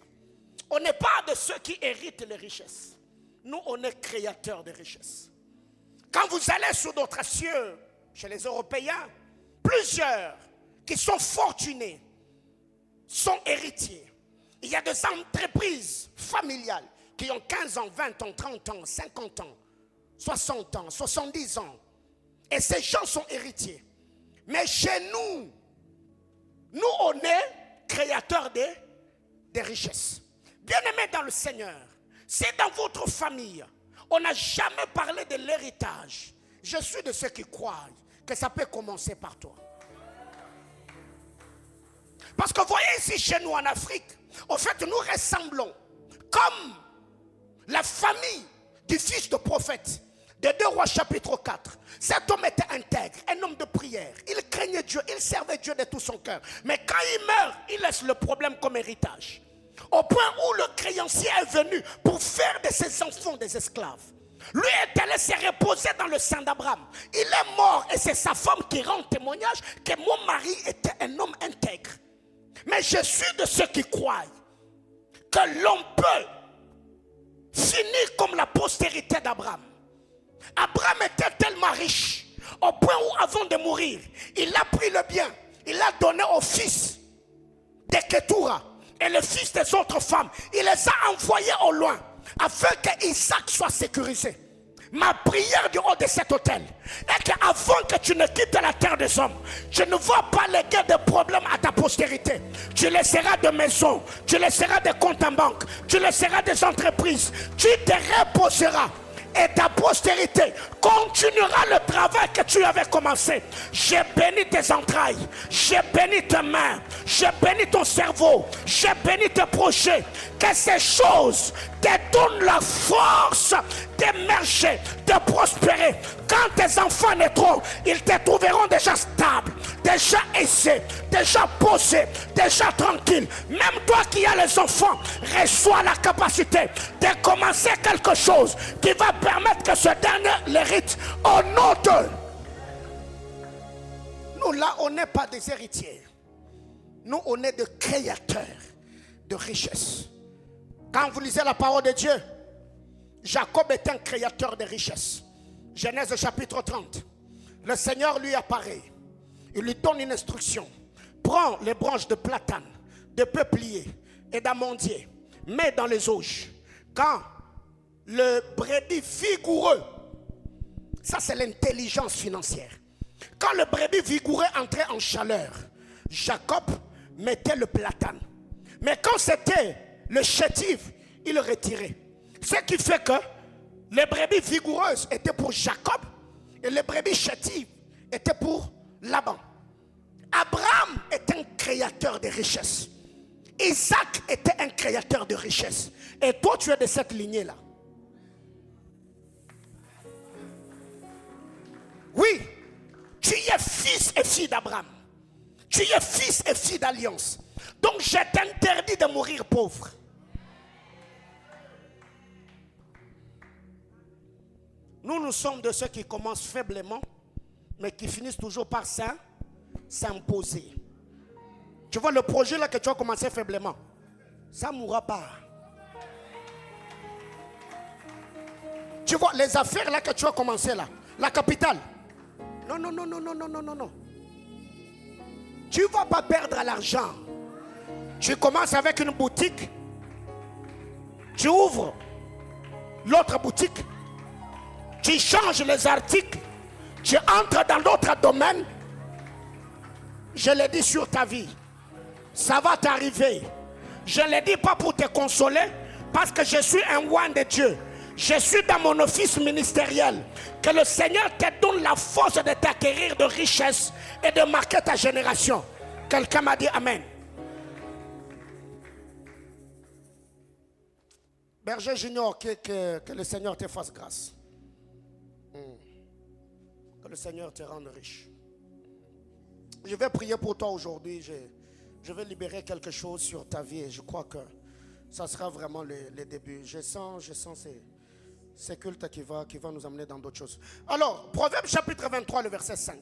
on n'est pas de ceux qui héritent les richesses. Nous, on est créateurs de richesses. Quand vous allez sur d'autres cieux, chez les Européens, plusieurs qui sont fortunés sont héritiers. Il y a des entreprises familiales qui ont 15 ans, 20 ans, 30 ans, 50 ans, 60 ans, 70 ans. Et ces gens sont héritiers. Mais chez nous, on est créateurs des richesses. Bien-aimés dans le Seigneur, si dans votre famille, on n'a jamais parlé de l'héritage, je suis de ceux qui croient que ça peut commencer par toi. Parce que vous voyez ici chez nous en Afrique, en fait nous ressemblons comme la famille du fils de prophète de 2 Rois chapitre 4. Cet homme était intègre, un homme de prière. Il craignait Dieu, il servait Dieu de tout son cœur. Mais quand il meurt, il laisse le problème comme héritage. Au point où le créancier est venu pour faire de ses enfants des esclaves. Lui est allé se reposer dans le sein d'Abraham. Il est mort et c'est sa femme qui rend témoignage que mon mari était un homme intègre. Mais je suis de ceux qui croient que l'on peut finir comme la postérité d'Abraham. Abraham était tellement riche au point où avant de mourir, il a pris le bien, il l'a donné au fils de Ketura et le fils des autres femmes. Il les a envoyés au loin afin qu'Isaac soit sécurisé. Ma prière du haut de cet hôtel est qu'avant que tu ne quittes la terre des hommes, tu ne vas pas léguer de problèmes à ta postérité. Tu laisseras de maisons, tu laisseras des comptes en banque, tu laisseras des entreprises, tu te reposeras. Et ta postérité continuera le travail que tu avais commencé. J'ai béni tes entrailles, j'ai béni tes mains, j'ai béni ton cerveau, j'ai béni tes projets. Que ces choses te donnent la force d'émerger, de prospérer. Quand tes enfants naîtront, ils te trouveront déjà stable, déjà aisé, déjà posé, déjà tranquille. Même toi qui as les enfants, reçois la capacité de commencer quelque chose qui va permettre que ce dernier l'hérite au nom de... Nous là, on n'est pas des héritiers. Nous, on est des créateurs de richesses. Quand vous lisez la parole de Dieu, Jacob est un créateur de richesses. Genèse chapitre 30. Le Seigneur lui apparaît. Il lui donne une instruction. Prends les branches de platane, de peuplier et d'amandier. Mets dans les auges. Quand le brebis vigoureux, ça c'est l'intelligence financière. Quand le brebis vigoureux entrait en chaleur, Jacob mettait le platane. Mais quand c'était le chétif, il le retirait. Ce qui fait que les brebis vigoureuses étaient pour Jacob et les brebis chétives étaient pour Laban. Abraham est un créateur de richesses. Isaac était un créateur de richesse. Et toi, tu es de cette lignée-là. Oui, tu es fils et fille d'Abraham. Tu es fils et fille d'alliance. Donc, je t'interdis de mourir pauvre. Nous sommes de ceux qui commencent faiblement, mais qui finissent toujours par s'imposer. Tu vois, le projet là que tu as commencé faiblement, ça ne mourra pas. Tu vois, les affaires là que tu as commencé là, la capitale. Non, non, non, non, non, non, non, non, non. Tu ne vas pas perdre l'argent. Tu commences avec une boutique. Tu ouvres l'autre boutique. Tu changes les articles. Tu entres dans d'autres domaines. Je l'ai dit sur ta vie. Ça va t'arriver. Je ne l'ai dit pas pour te consoler, parce que je suis un roi de Dieu. Je suis dans mon office ministériel. Que le Seigneur te donne la force de t'acquérir de richesse et de marquer ta génération. Quelqu'un m'a dit Amen. Berger Junior, que le Seigneur te fasse grâce. Que le Seigneur te rende riche. Je vais prier pour toi aujourd'hui. Je vais libérer quelque chose sur ta vie et je crois que ça sera vraiment le début. Je sens ces cultes qui va nous amener dans d'autres choses. Alors, Proverbe chapitre 23, le verset 5.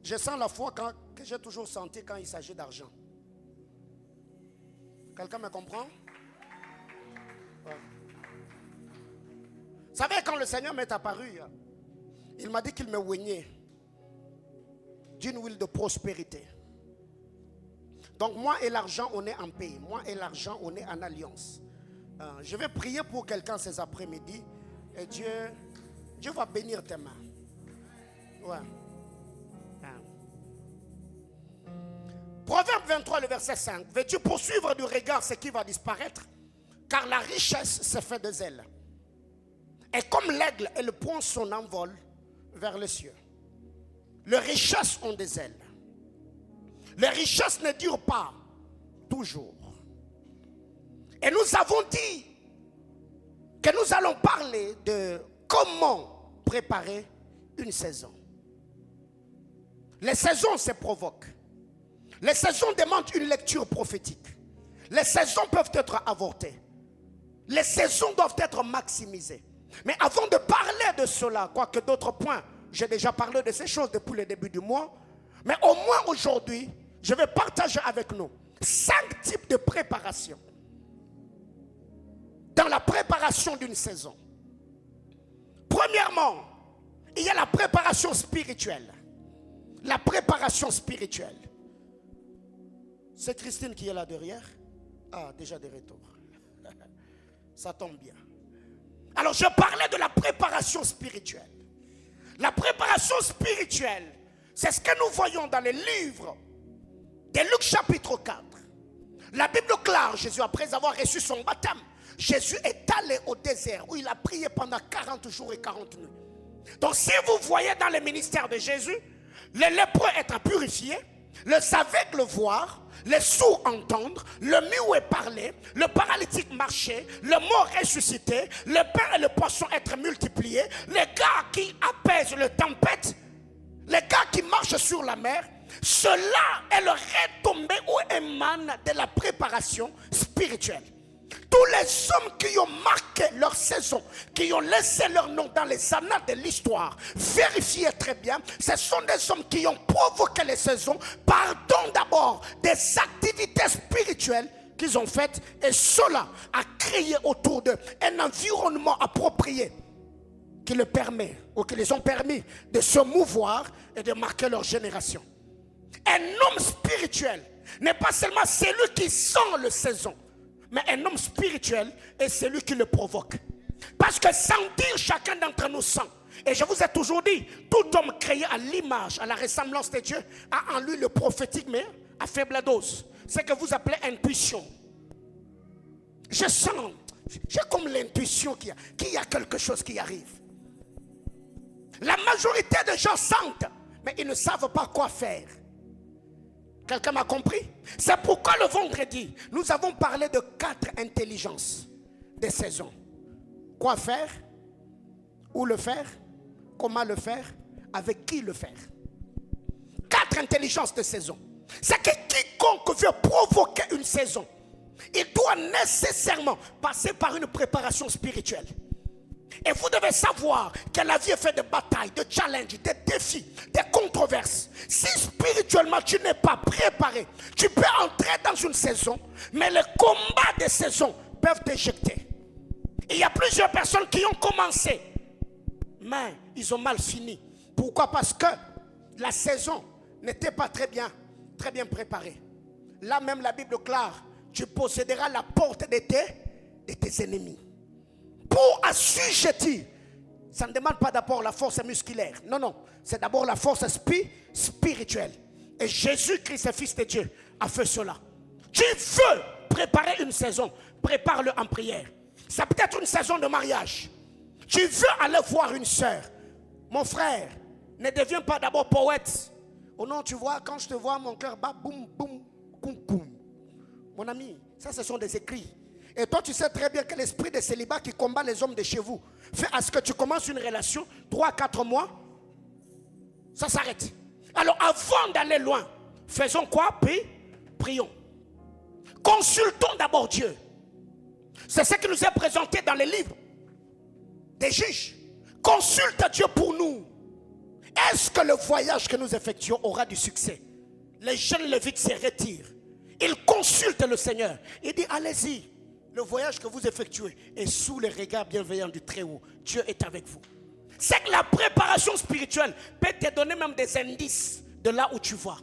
Je sens la foi que j'ai toujours senti quand il s'agit d'argent. Quelqu'un me comprend? Ouais. Vous savez, quand le Seigneur m'est apparu, il m'a dit qu'il me oignait d'une huile de prospérité. Donc moi et l'argent, on est en paix. Moi et l'argent, on est en alliance. Je vais prier pour quelqu'un ces après-midi. Et Dieu va bénir tes mains. Ouais. Proverbe 23, le verset 5. Veux-tu poursuivre du regard ce qui va disparaître? Car la richesse se fait de zèle. Et comme l'aigle, elle prend son envol vers les cieux. Les richesses ont des ailes. Les richesses ne durent pas toujours. Et nous avons dit que nous allons parler de comment préparer une saison. Les saisons se provoquent. Les saisons demandent une lecture prophétique. Les saisons peuvent être avortées. Les saisons doivent être maximisées. Mais avant de parler de cela, quoique d'autres points, j'ai déjà parlé de ces choses depuis le début du mois, mais au moins aujourd'hui, je vais partager avec nous 5 types de préparation. Dans la préparation d'une saison. Premièrement, il y a la préparation spirituelle. La préparation spirituelle. C'est Christine qui est là derrière. Ah, déjà des retours. Ça tombe bien. Alors, je parlais de la préparation spirituelle. La préparation spirituelle, c'est ce que nous voyons dans les livres de Luc chapitre 4. La Bible clare, Jésus, après avoir reçu son baptême, Jésus est allé au désert où il a prié pendant 40 jours et 40 nuits. Donc, si vous voyez dans le ministère de Jésus, les lépreux être purifiés, les aveugles voir, les sourds entendre, le muet parler, le paralytique marcher, le mort ressusciter, le pain et le poisson être multipliés, les gars qui apaisent les tempêtes, les gars qui marchent sur la mer. Cela est le retombée ou émane de la préparation spirituelle. Tous les hommes qui ont marqué leur saison, qui ont laissé leur nom dans les annales de l'histoire, vérifiez très bien, ce sont des hommes qui ont provoqué les saisons par don d'abord des activités spirituelles qu'ils ont faites, et cela a créé autour d'eux un environnement approprié qui les permet, ou qui les ont permis de se mouvoir et de marquer leur génération. Un homme spirituel n'est pas seulement celui qui sent le saison, mais un homme spirituel est celui qui le provoque. Parce que sentir, chacun d'entre nous sent. Et je vous ai toujours dit, tout homme créé à l'image, à la ressemblance de Dieu, a en lui le prophétique, mais à faible dose. C'est ce que vous appelez intuition. Je sens, j'ai comme l'intuition qu'il y a quelque chose qui arrive. La majorité des gens sentent, mais ils ne savent pas quoi faire. Quelqu'un m'a compris? C'est pourquoi le vendredi, nous avons parlé de 4 intelligences des saisons. Quoi faire? Où le faire? Comment le faire? Avec qui le faire? 4 intelligences de saison. C'est que quiconque veut provoquer une saison, il doit nécessairement passer par une préparation spirituelle. Et vous devez savoir que la vie est faite de batailles, de challenges, de défis, de controverses. Si spirituellement tu n'es pas préparé, tu peux entrer dans une saison, mais les combats des saisons peuvent t'éjecter. Il y a plusieurs personnes qui ont commencé, mais ils ont mal fini. Pourquoi? Parce que la saison n'était pas très bien préparée. Là même la Bible déclare, tu posséderas la porte de tes ennemis. Pour assujettir, ça ne demande pas d'abord la force musculaire. Non, non. C'est d'abord la force spirituelle. Et Jésus-Christ, le Fils de Dieu, a fait cela. Tu veux préparer une saison, prépare-le en prière. Ça peut être une saison de mariage. Tu veux aller voir une sœur. Mon frère, ne deviens pas d'abord poète. Oh non, tu vois, quand je te vois, mon cœur bat boum, boum, koum, koum. Mon ami, ça ce sont des écrits. Et toi, tu sais très bien que l'esprit de célibat qui combat les hommes de chez vous fait à ce que tu commences une relation, 3-4 mois, ça s'arrête. Alors, avant d'aller loin, faisons quoi? Puis, prions. Consultons d'abord Dieu. C'est ce qui nous est présenté dans les livres des juges. Consulte Dieu pour nous. Est-ce que le voyage que nous effectuons aura du succès? Les jeunes lévites se retirent. Ils consultent le Seigneur. Il dit, allez-y. Le voyage que vous effectuez est sous le regard bienveillant du Très-Haut. Dieu est avec vous. C'est que la préparation spirituelle peut te donner même des indices de là où tu vas.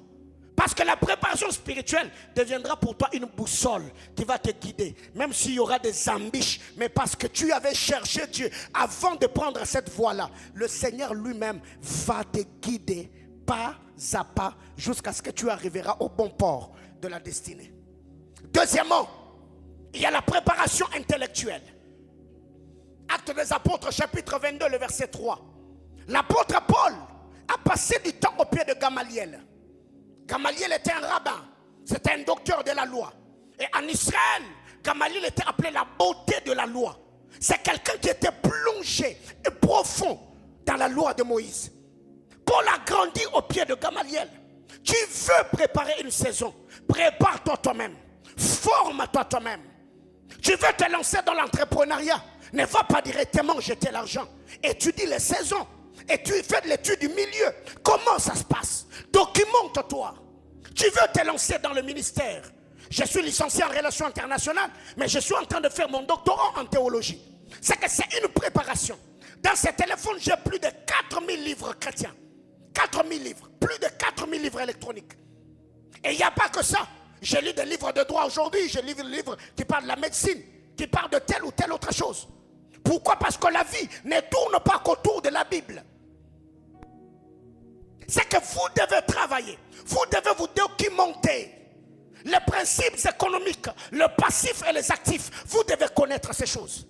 Parce que la préparation spirituelle deviendra pour toi une boussole qui va te guider. Même s'il y aura des embûches, mais parce que tu avais cherché Dieu avant de prendre cette voie-là, le Seigneur lui-même va te guider pas à pas jusqu'à ce que tu arriveras au bon port de la destinée. Deuxièmement, il y a la préparation intellectuelle. Actes des Apôtres, chapitre 22, le verset 3. L'apôtre Paul a passé du temps au pied de Gamaliel. Gamaliel était un rabbin, c'était un docteur de la loi. Et en Israël, Gamaliel était appelé la beauté de la loi. C'est quelqu'un qui était plongé et profond dans la loi de Moïse. Paul a grandi au pied de Gamaliel. Tu veux préparer une saison, prépare-toi toi-même, forme-toi toi-même. Tu veux te lancer dans l'entrepreneuriat, ne va pas directement jeter l'argent. Étudie les saisons. Et tu fais de l'étude du milieu. Comment ça se passe? Documente-toi. Tu veux te lancer dans le ministère. Je suis licencié en relations internationales, mais je suis en train de faire mon doctorat en théologie. C'est que c'est une préparation. Dans ce téléphone, j'ai plus de 4000 livres chrétiens. 4000 livres. Plus de 4000 livres électroniques. Et il n'y a pas que ça. Je lis des livres de droit aujourd'hui. Je lis des livres qui parlent de la médecine, qui parlent de telle ou telle autre chose. Pourquoi? Parce que la vie ne tourne pas qu'autour de la Bible. C'est que vous devez travailler. Vous devez vous documenter. Les principes économiques, le passif et les actifs. Vous devez connaître ces choses.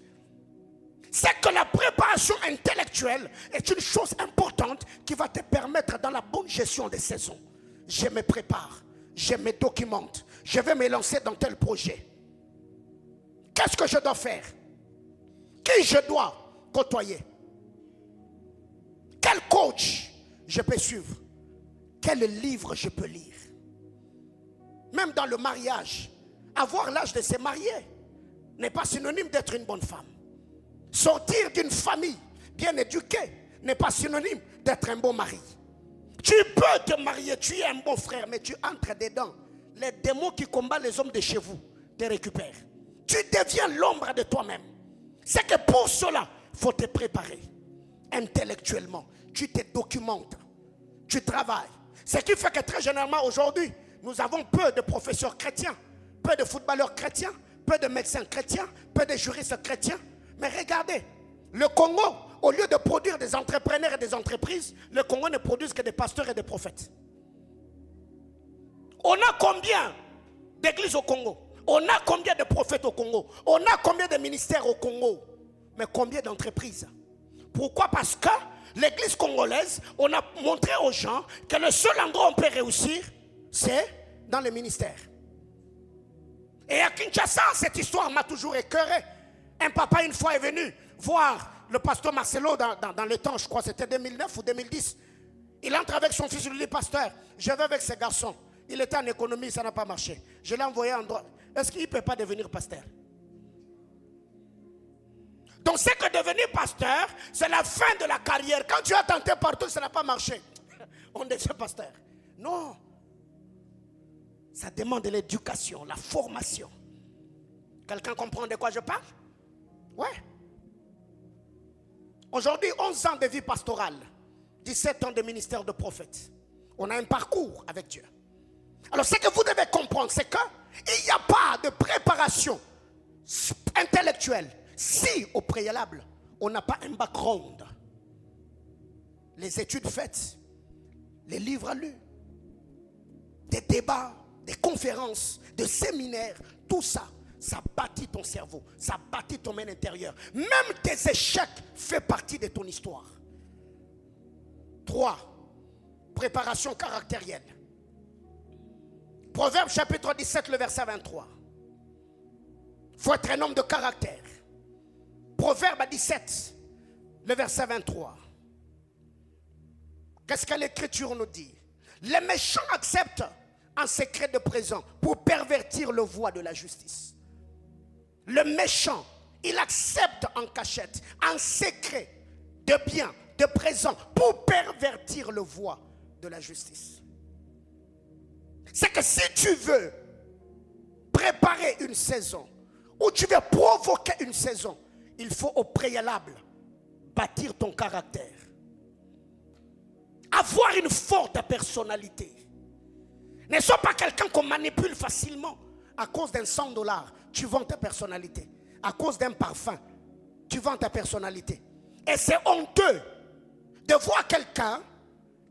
C'est que la préparation intellectuelle est une chose importante qui va te permettre dans la bonne gestion des saisons. Je me prépare. Je me documente. Je vais me lancer dans tel projet. Qu'est-ce que je dois faire? Qui je dois côtoyer? Quel coach je peux suivre? Quel livre je peux lire? Même dans le mariage, avoir l'âge de se marier n'est pas synonyme d'être une bonne femme. Sortir d'une famille bien éduquée n'est pas synonyme d'être un bon mari. Tu peux te marier, tu es un bon frère, mais tu entres dedans. Les démons qui combattent les hommes de chez vous te récupèrent. Tu deviens l'ombre de toi-même. C'est que pour cela, il faut te préparer intellectuellement. Tu te documentes, tu travailles. Ce qui fait que très généralement aujourd'hui, nous avons peu de professeurs chrétiens, peu de footballeurs chrétiens, peu de médecins chrétiens, peu de juristes chrétiens. Mais regardez, le Congo, au lieu de produire des entrepreneurs et des entreprises, le Congo ne produit que des pasteurs et des prophètes. On a combien d'églises au Congo? On a combien de prophètes au Congo? On a combien de ministères au Congo? Mais combien d'entreprises? Pourquoi? Parce que l'église congolaise, on a montré aux gens que le seul endroit où on peut réussir, c'est dans le ministère. Et à Kinshasa, cette histoire m'a toujours écœuré. Un papa une fois est venu voir le pasteur Marcelo dans le temps, je crois que c'était 2009 ou 2010. Il entre avec son fils, il lui dit, pasteur, je vais avec ce garçon. Il était en économie, ça n'a pas marché. Je l'ai envoyé en droit. Est-ce qu'il ne peut pas devenir pasteur? Donc c'est que devenir pasteur, c'est la fin de la carrière. Quand tu as tenté partout, ça n'a pas marché. On devient pasteur. Non. Ça demande de l'éducation, la formation. Quelqu'un comprend de quoi je parle? Ouais. Aujourd'hui, 11 ans de vie pastorale, 17 ans de ministère de prophète. On a un parcours avec Dieu. Alors ce que vous devez comprendre, c'est qu'il n'y a pas de préparation intellectuelle si au préalable, on n'a pas un background. Les études faites, les livres lus, des débats, des conférences, des séminaires, tout ça, ça bâtit ton cerveau, ça bâtit ton main intérieur. Même tes échecs font partie de ton histoire. 3. Préparation caractérielle. Proverbe chapitre 17, le verset 23. Il faut être un homme de caractère. Proverbe 17, le verset 23. Qu'est-ce que l'Écriture nous dit? Les méchants acceptent en secret de présent pour pervertir le voie de la justice. Le méchant, il accepte en cachette, en secret, de bien, de présent, pour pervertir le voie de la justice. C'est que si tu veux préparer une saison, ou tu veux provoquer une saison, il faut au préalable bâtir ton caractère. Avoir une forte personnalité. Ne sois pas quelqu'un qu'on manipule facilement. À cause d'un $100, tu vends ta personnalité. À cause d'un parfum, tu vends ta personnalité. Et c'est honteux de voir quelqu'un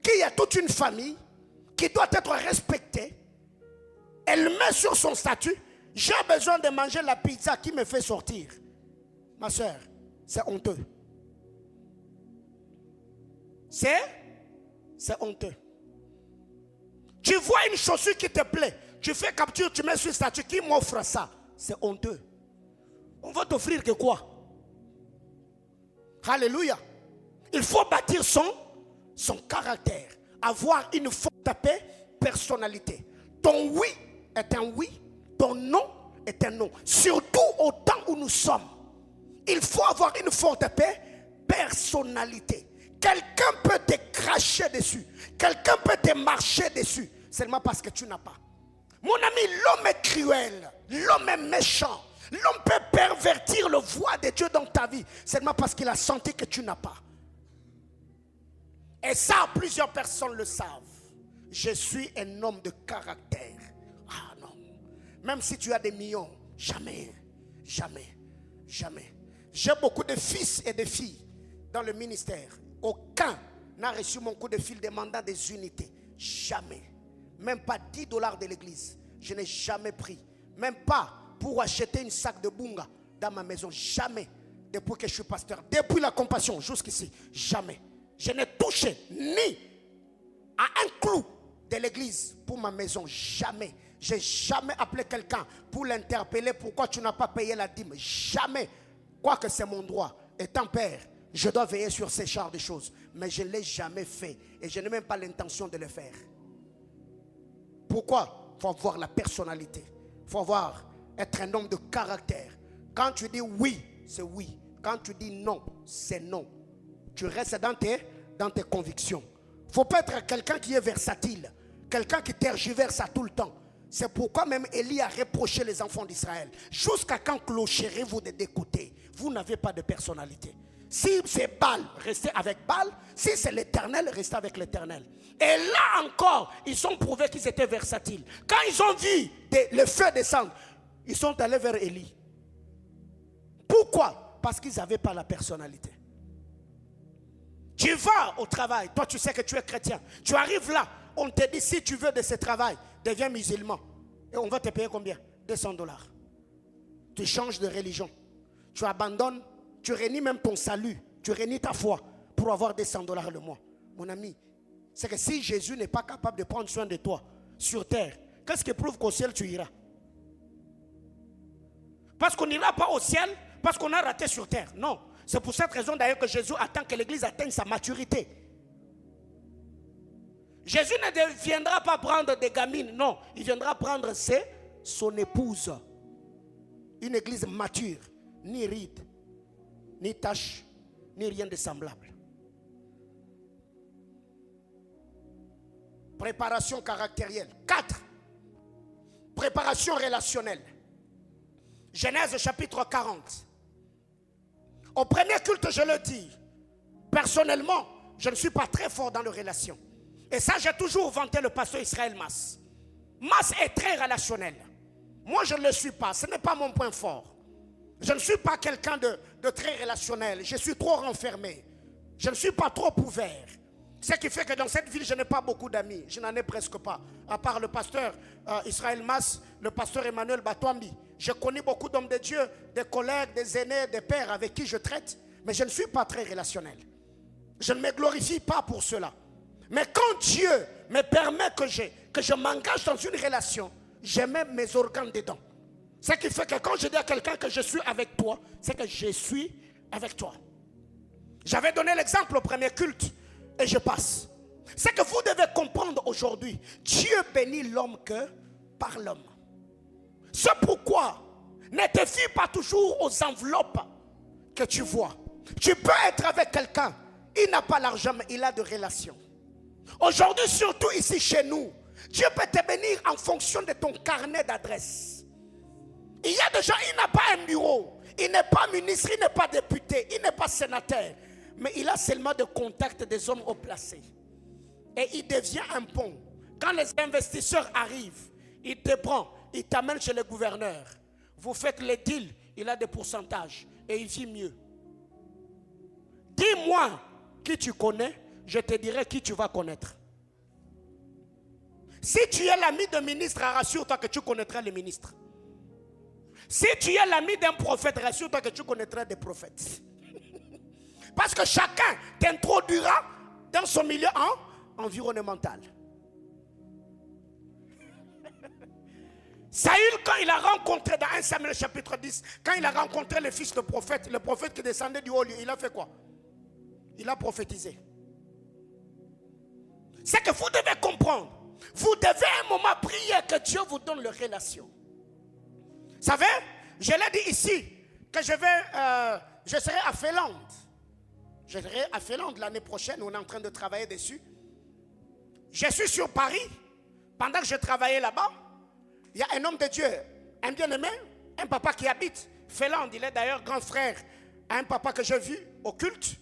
qui a toute une famille, qui doit être respectée. Elle met sur son statut, j'ai besoin de manger la pizza qui me fait sortir. Ma soeur, c'est honteux. C'est honteux. Tu vois une chaussure qui te plaît, tu fais capture, tu mets sur le statut, qui m'offre ça? C'est honteux. On va t'offrir que quoi? Alléluia. Il faut bâtir son caractère, avoir une forte personnalité. Ton oui est un oui, ton non est un non. Surtout au temps où nous sommes, il faut avoir une forte personnalité. Quelqu'un peut te cracher dessus, quelqu'un peut te marcher dessus, seulement parce que tu n'as pas. Mon ami, l'homme est cruel, l'homme est méchant, l'homme peut pervertir le voie de Dieu dans ta vie, seulement parce qu'il a senti que tu n'as pas. Et ça, plusieurs personnes le savent. Je suis un homme de caractère. Ah non. Même si tu as des millions, jamais, jamais, jamais. J'ai beaucoup de fils et de filles dans le ministère. Aucun n'a reçu mon coup de fil demandant des unités. Jamais. Même pas $10 de l'église. Je n'ai jamais pris. Même pas pour acheter une sac de bunga dans ma maison. Jamais. Depuis que je suis pasteur. Depuis la compassion jusqu'ici. Jamais. Je n'ai touché ni à un clou de l'église pour ma maison. Jamais. J'ai jamais appelé quelqu'un pour l'interpeller. Pourquoi tu n'as pas payé la dîme? Jamais. Quoique c'est mon droit. Étant père, je dois veiller sur ces genres de choses. Mais je ne l'ai jamais fait. Et je n'ai même pas l'intention de le faire. Pourquoi? Il faut avoir la personnalité. Il faut être un homme de caractère. Quand tu dis oui, c'est oui. Quand tu dis non, c'est non. Tu restes dans tes convictions. Il ne faut pas être quelqu'un qui est versatile. Quelqu'un qui tergiverse à tout le temps. C'est pourquoi même Élie a reproché les enfants d'Israël. Jusqu'à quand clocherez-vous de deux côtés? Vous n'avez pas de personnalité. Si c'est Baal, restez avec Baal. Si c'est l'Éternel, restez avec l'Éternel. Et là encore, ils ont prouvé qu'ils étaient versatiles. Quand ils ont vu le feu descendre, ils sont allés vers Élie. Pourquoi? Parce qu'ils n'avaient pas la personnalité. Tu vas au travail, toi tu sais que tu es chrétien. Tu arrives là, on te dit si tu veux de ce travail, deviens musulman. Et on va te payer combien? $200. Tu changes de religion. Tu abandonnes, tu renies même ton salut. Tu renies ta foi pour pour avoir des $100 le mois. Mon ami, c'est que si Jésus n'est pas capable de prendre soin de toi sur terre, qu'est-ce qui prouve qu'au ciel tu iras? Parce qu'on n'ira pas au ciel parce qu'on a raté sur terre. Non. C'est pour cette raison d'ailleurs que Jésus attend que l'église atteigne sa maturité. Jésus ne viendra pas prendre des gamines. Non. Il viendra prendre son épouse. Une église mature. Ni rides, ni taches, ni rien de semblable. Préparation caractérielle. 4. Préparation relationnelle. Genèse chapitre 40. Au premier culte, je le dis, personnellement, je ne suis pas très fort dans les relations. Et ça, j'ai toujours vanté le pasteur Israël Mas. Mas est très relationnel. Moi, je ne le suis pas. Ce n'est pas mon point fort. Je ne suis pas quelqu'un de très relationnel. Je suis trop renfermé. Je ne suis pas trop ouvert. Ce qui fait que dans cette ville, je n'ai pas beaucoup d'amis. Je n'en ai presque pas. À part le pasteur Israël Mas, le pasteur Emmanuel Batouambi. Je connais beaucoup d'hommes de Dieu, des collègues, des aînés, des pères avec qui je traite. Mais je ne suis pas très relationnel. Je ne me glorifie pas pour cela. Mais quand Dieu me permet que je m'engage dans une relation, je mets mes organes dedans. Ce qui fait que quand je dis à quelqu'un que je suis avec toi, c'est que je suis avec toi. J'avais donné l'exemple au premier culte et je passe. C'est que vous devez comprendre aujourd'hui, Dieu bénit l'homme que par l'homme. C'est pourquoi ne te fie pas toujours aux enveloppes que tu vois. Tu peux être avec quelqu'un, il n'a pas l'argent mais il a de relations. Aujourd'hui, surtout ici chez nous, Dieu peut te bénir en fonction de ton carnet d'adresse. Il y a des gens, il n'a pas un bureau, il n'est pas ministre, il n'est pas député, il n'est pas sénateur, mais il a seulement de contacts des hommes haut placés. Et il devient un pont. Quand les investisseurs arrivent, il te prend, il t'amène chez le gouverneur. Vous faites les deals, il a des pourcentages et il vit mieux. Dis-moi qui tu connais, je te dirai qui tu vas connaître. Si tu es l'ami d'un ministre, rassure-toi que tu connaîtras les ministres. Si tu es l'ami d'un prophète, rassure-toi que tu connaîtras des prophètes. Parce que chacun t'introduira dans son milieu environnemental. Saül, quand il a rencontré dans 1 Samuel chapitre 10, quand il a rencontré le fils de prophète, le prophète qui descendait du haut lieu, il a fait quoi? Il a prophétisé. C'est que vous devez comprendre. Vous devez à un moment prier que Dieu vous donne les relations. Vous savez, je l'ai dit ici, que je serai à Finlande. Je serai à Finlande l'année prochaine, on est en train de travailler dessus. Je suis sur Paris, pendant que je travaillais là-bas, il y a un homme de Dieu, un bien-aimé, un papa qui habite Finlande. Il est d'ailleurs grand frère à un papa que j'ai vu au culte.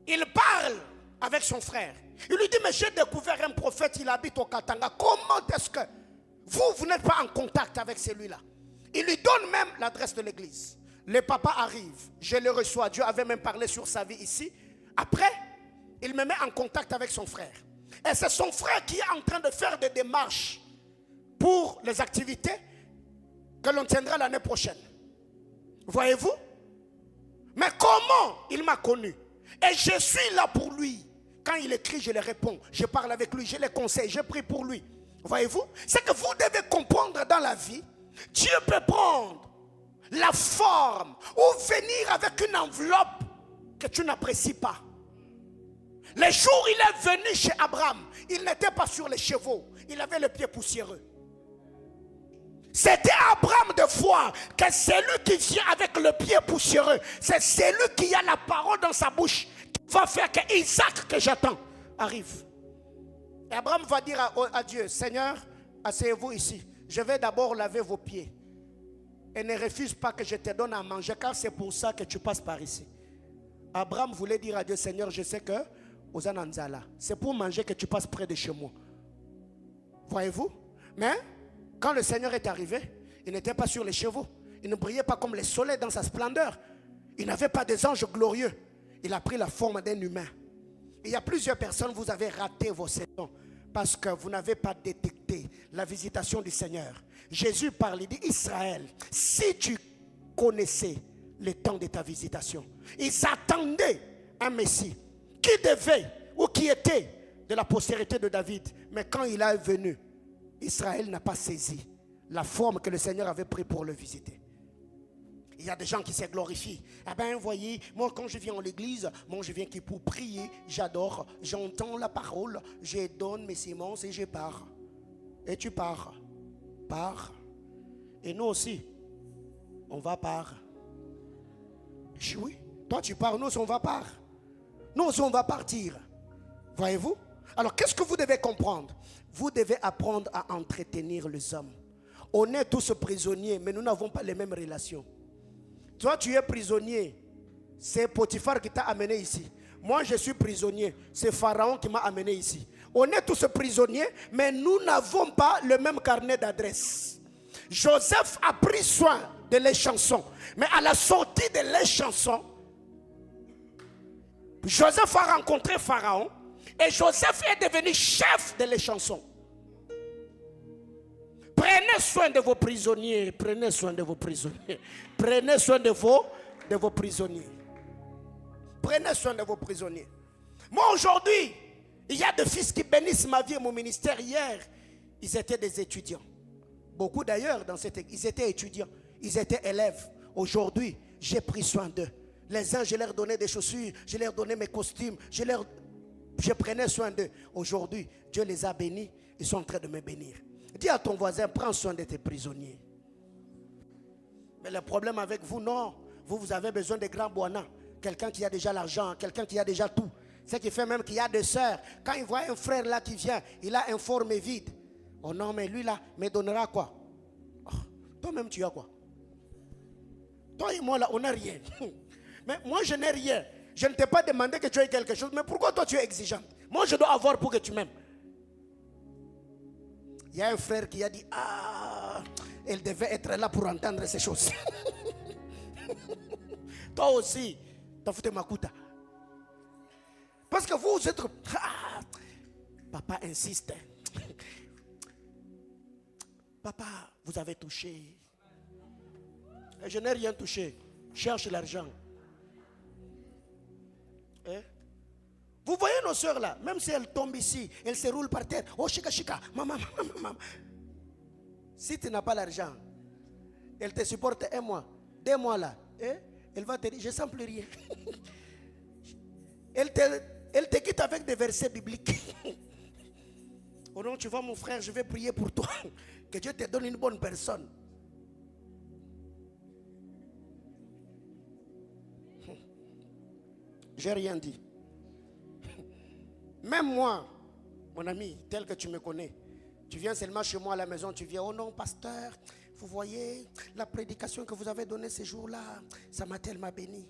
Il parle avec son frère. Il lui dit, mais j'ai découvert un prophète, il habite au Katanga. Comment est-ce que vous n'êtes pas en contact avec celui-là? Il lui donne même l'adresse de l'église. Le papa arrive, je le reçois. Dieu avait même parlé sur sa vie ici. Après, il me met en contact avec son frère. Et c'est son frère qui est en train de faire des démarches pour les activités que l'on tiendra l'année prochaine. Voyez-vous? Mais comment il m'a connu? Et je suis là pour lui. Quand il écrit, je le réponds. Je parle avec lui, je le conseille, je prie pour lui. Voyez-vous? C'est que vous devez comprendre dans la vie, Dieu peut prendre la forme ou venir avec une enveloppe que tu n'apprécies pas. Le jour où il est venu chez Abraham, il n'était pas sur les chevaux, il avait le pied poussiéreux. C'était Abraham de foi que celui qui vient avec le pied poussiéreux, c'est celui qui a la parole dans sa bouche qui va faire que Isaac que j'attends arrive. Et Abraham va dire à Dieu, Seigneur, asseyez-vous ici, je vais d'abord laver vos pieds. Et ne refuse pas que je te donne à manger, car c'est pour ça que tu passes par ici. Abraham voulait dire à Dieu, Seigneur, je sais que c'est pour manger que tu passes près de chez moi. Voyez-vous? Mais quand le Seigneur est arrivé, il n'était pas sur les chevaux. Il ne brillait pas comme le soleil dans sa splendeur. Il n'avait pas des anges glorieux. Il a pris la forme d'un humain. Il y a plusieurs personnes, vous avez raté vos saisons parce que vous n'avez pas détecté la visitation du Seigneur. Jésus parle, il dit, Israël, si tu connaissais le temps de ta visitation. Ils attendaient un Messie qui devait ou qui était de la postérité de David. Mais quand il est venu, Israël n'a pas saisi la forme que le Seigneur avait pris pour le visiter. Il y a des gens qui se glorifient. Ah ben, voyez, moi quand je viens en l'église, moi je viens pour prier, j'adore, j'entends la parole, je donne mes semences et je pars. Et tu pars. Pars. Et nous aussi, on va part. Oui, toi tu pars, nous aussi on va part. Nous aussi on va partir. Voyez-vous? Alors qu'est-ce que vous devez comprendre? Vous devez apprendre à entretenir les hommes. On est tous prisonniers, mais nous n'avons pas les mêmes relations. Toi, tu es prisonnier. C'est Potiphar qui t'a amené ici. Moi, je suis prisonnier. C'est Pharaon qui m'a amené ici. On est tous prisonniers, mais nous n'avons pas le même carnet d'adresse. Joseph a pris soin de les chansons. Mais à la sortie de les chansons, Joseph a rencontré Pharaon. Et Joseph est devenu chef de les chansons. Prenez soin de vos prisonniers. Prenez soin de vos prisonniers. Prenez soin de vos prisonniers. Prenez soin de vos prisonniers. Moi aujourd'hui, il y a des fils qui bénissent ma vie et mon ministère. Hier, ils étaient des étudiants. Beaucoup d'ailleurs, ils étaient étudiants. Ils étaient élèves. Aujourd'hui, j'ai pris soin d'eux. Les uns, je leur donnais des chaussures. Je leur donnais mes costumes. Je prenais soin d'eux. Aujourd'hui, Dieu les a bénis. Ils sont en train de me bénir. Dis à ton voisin, prends soin de tes prisonniers. Mais le problème avec vous, non. Vous avez besoin de grands boinas. Quelqu'un qui a déjà l'argent, quelqu'un qui a déjà tout. Ce qui fait même qu'il y a des sœurs. Quand il voit un frère là qui vient, il a un forme vide. Oh non, mais lui là, me donnera quoi? Oh, toi-même, tu as quoi? Toi et moi là, on n'a rien. Mais moi, je n'ai rien. Je ne t'ai pas demandé que tu aies quelque chose. Mais pourquoi toi, tu es exigeante? Moi, je dois avoir pour que tu m'aimes. Il y a un frère qui a dit, elle devait être là pour entendre ces choses. Toi aussi, t'as foutu ma couta. Parce que vous êtes... Papa insiste. Papa, vous avez touché. Et je n'ai rien touché. Cherche l'argent. Vous voyez nos soeurs là, même si elles tombent ici, elles se roulent par terre. Oh, chika, chika, maman. Si tu n'as pas l'argent, elle te supporte 1 mois, 2 mois là. Elle va te dire, je ne sens plus rien. Elle te quitte avec des versets bibliques. Oh non, tu vois mon frère, je vais prier pour toi. Que Dieu te donne une bonne personne. J'ai rien dit. Même moi, mon ami, tel que tu me connais, tu viens seulement chez moi à la maison, tu viens, oh non, pasteur, vous voyez, la prédication que vous avez donnée ces jours-là, ça m'a tellement béni.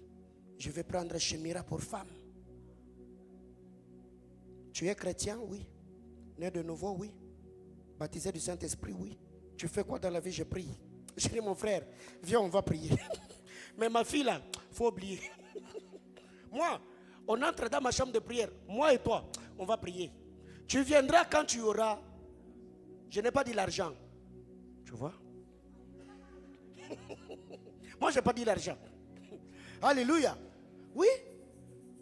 Je vais prendre Chemira pour femme. Tu es chrétien, oui. Né de nouveau, oui. Baptisé du Saint-Esprit, oui. Tu fais quoi dans la vie? Je prie. Je dis, mon frère, viens, on va prier. Mais ma fille là, il faut oublier. Moi, on entre dans ma chambre de prière, moi et toi, on va prier. Tu viendras quand tu auras. Je n'ai pas dit l'argent. Tu vois? Moi, je n'ai pas dit l'argent. Alléluia. Oui.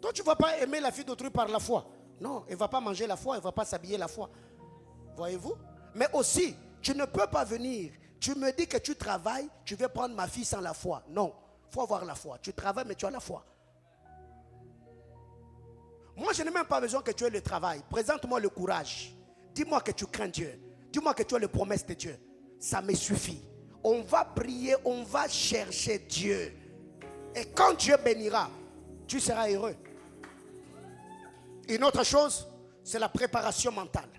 Toi, tu ne vas pas aimer la fille d'autrui par la foi. Non, elle ne va pas manger la foi, elle ne va pas s'habiller la foi. Voyez-vous? Mais aussi, tu ne peux pas venir. Tu me dis que tu travailles, tu veux prendre ma fille sans la foi. Non, il faut avoir la foi. Tu travailles, mais tu as la foi. Moi, je n'ai même pas besoin que tu aies le travail. Présente-moi le courage. Dis-moi que tu crains Dieu. Dis-moi que tu as les promesses de Dieu. Ça me suffit. On va prier, on va chercher Dieu. Et quand Dieu bénira, tu seras heureux. Une autre chose, c'est la préparation mentale.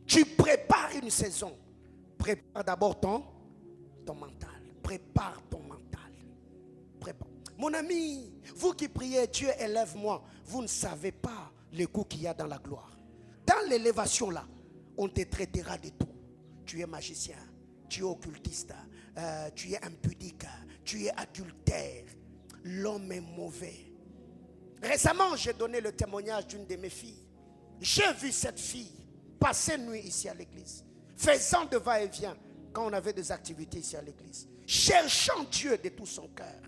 Tu prépares une saison. Prépare d'abord ton mental. Prépare ton mental. Prépare. Mon ami, vous qui priez, Dieu élève-moi, vous ne savez pas le coup qu'il y a dans la gloire. Dans l'élévation là, on te traitera de tout. Tu es magicien, tu es occultiste, tu es impudique, tu es adultère. L'homme est mauvais. Récemment, j'ai donné le témoignage d'une de mes filles. J'ai vu cette fille passer nuit ici à l'église, faisant de va-et-vient quand on avait des activités ici à l'église, cherchant Dieu de tout son cœur.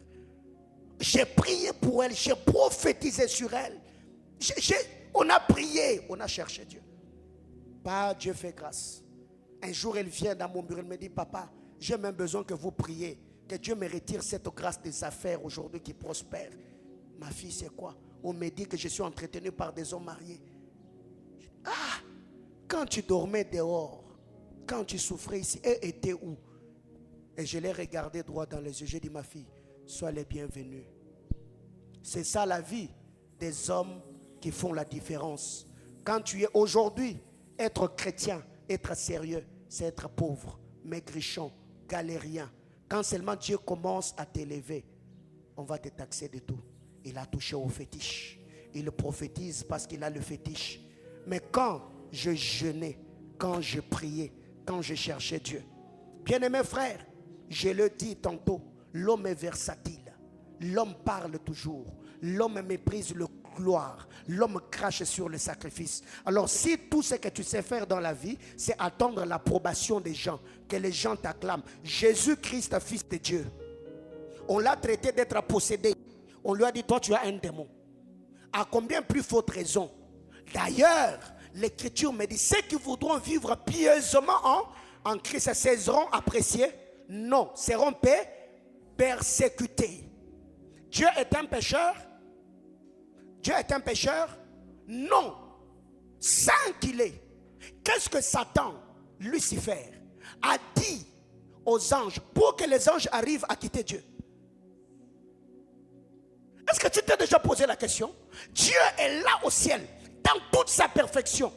J'ai prié pour elle, j'ai prophétisé sur elle. On a prié, on a cherché Dieu. Bah, Dieu fait grâce. Un jour, elle vient dans mon bureau, elle me dit, papa, j'ai même besoin que vous priez, que Dieu me retire cette grâce des affaires aujourd'hui qui prospèrent. Ma fille, c'est quoi? On me dit que je suis entretenu par des hommes mariés. Ah, quand tu dormais dehors, quand tu souffrais ici, elle était où? Et je l'ai regardé droit dans les yeux. J'ai dit, ma fille, sois les bienvenus. C'est ça la vie des hommes qui font la différence. Quand tu es aujourd'hui, être chrétien, être sérieux, c'est être pauvre, maigrichon, galérien. Quand seulement Dieu commence à t'élever, on va te taxer de tout. Il a touché au fétiche. Il prophétise parce qu'il a le fétiche. Mais quand je jeûnais, quand je priais, quand je cherchais Dieu, bien-aimés frères, je le dis tantôt, l'homme est versatile. L'homme parle toujours. L'homme méprise le gloire. L'homme crache sur le sacrifice. Alors si tout ce que tu sais faire dans la vie, c'est attendre l'approbation des gens, que les gens t'acclament. Jésus-Christ, fils de Dieu, on l'a traité d'être possédé. On lui a dit, toi tu as un démon. À combien plus forte raison? D'ailleurs, l'Écriture me dit, ceux qui voudront vivre pieusement en Christ seront appréciés? Non, seront persécutés. Dieu est un pécheur? Dieu est un pécheur? Non. Saint qu'il est. Qu'est-ce que Satan, Lucifer, a dit aux anges pour que les anges arrivent à quitter Dieu? Est-ce que tu t'es déjà posé la question? Dieu est là au ciel, dans toute sa perfection.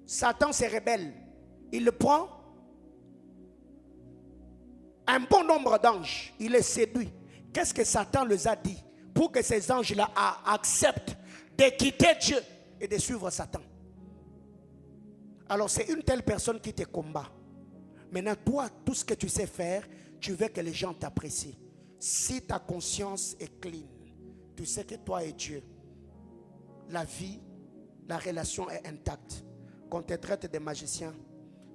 Satan se rebelle. Il le prend. Un bon nombre d'anges, il les séduit. Qu'est-ce que Satan les a dit pour que ces anges-là acceptent de quitter Dieu et de suivre Satan? Alors c'est une telle personne qui te combat. Maintenant toi, tout ce que tu sais faire, tu veux que les gens t'apprécient. Si ta conscience est clean, tu sais que toi et Dieu, la vie, la relation est intacte. Qu'on te traite de magicien,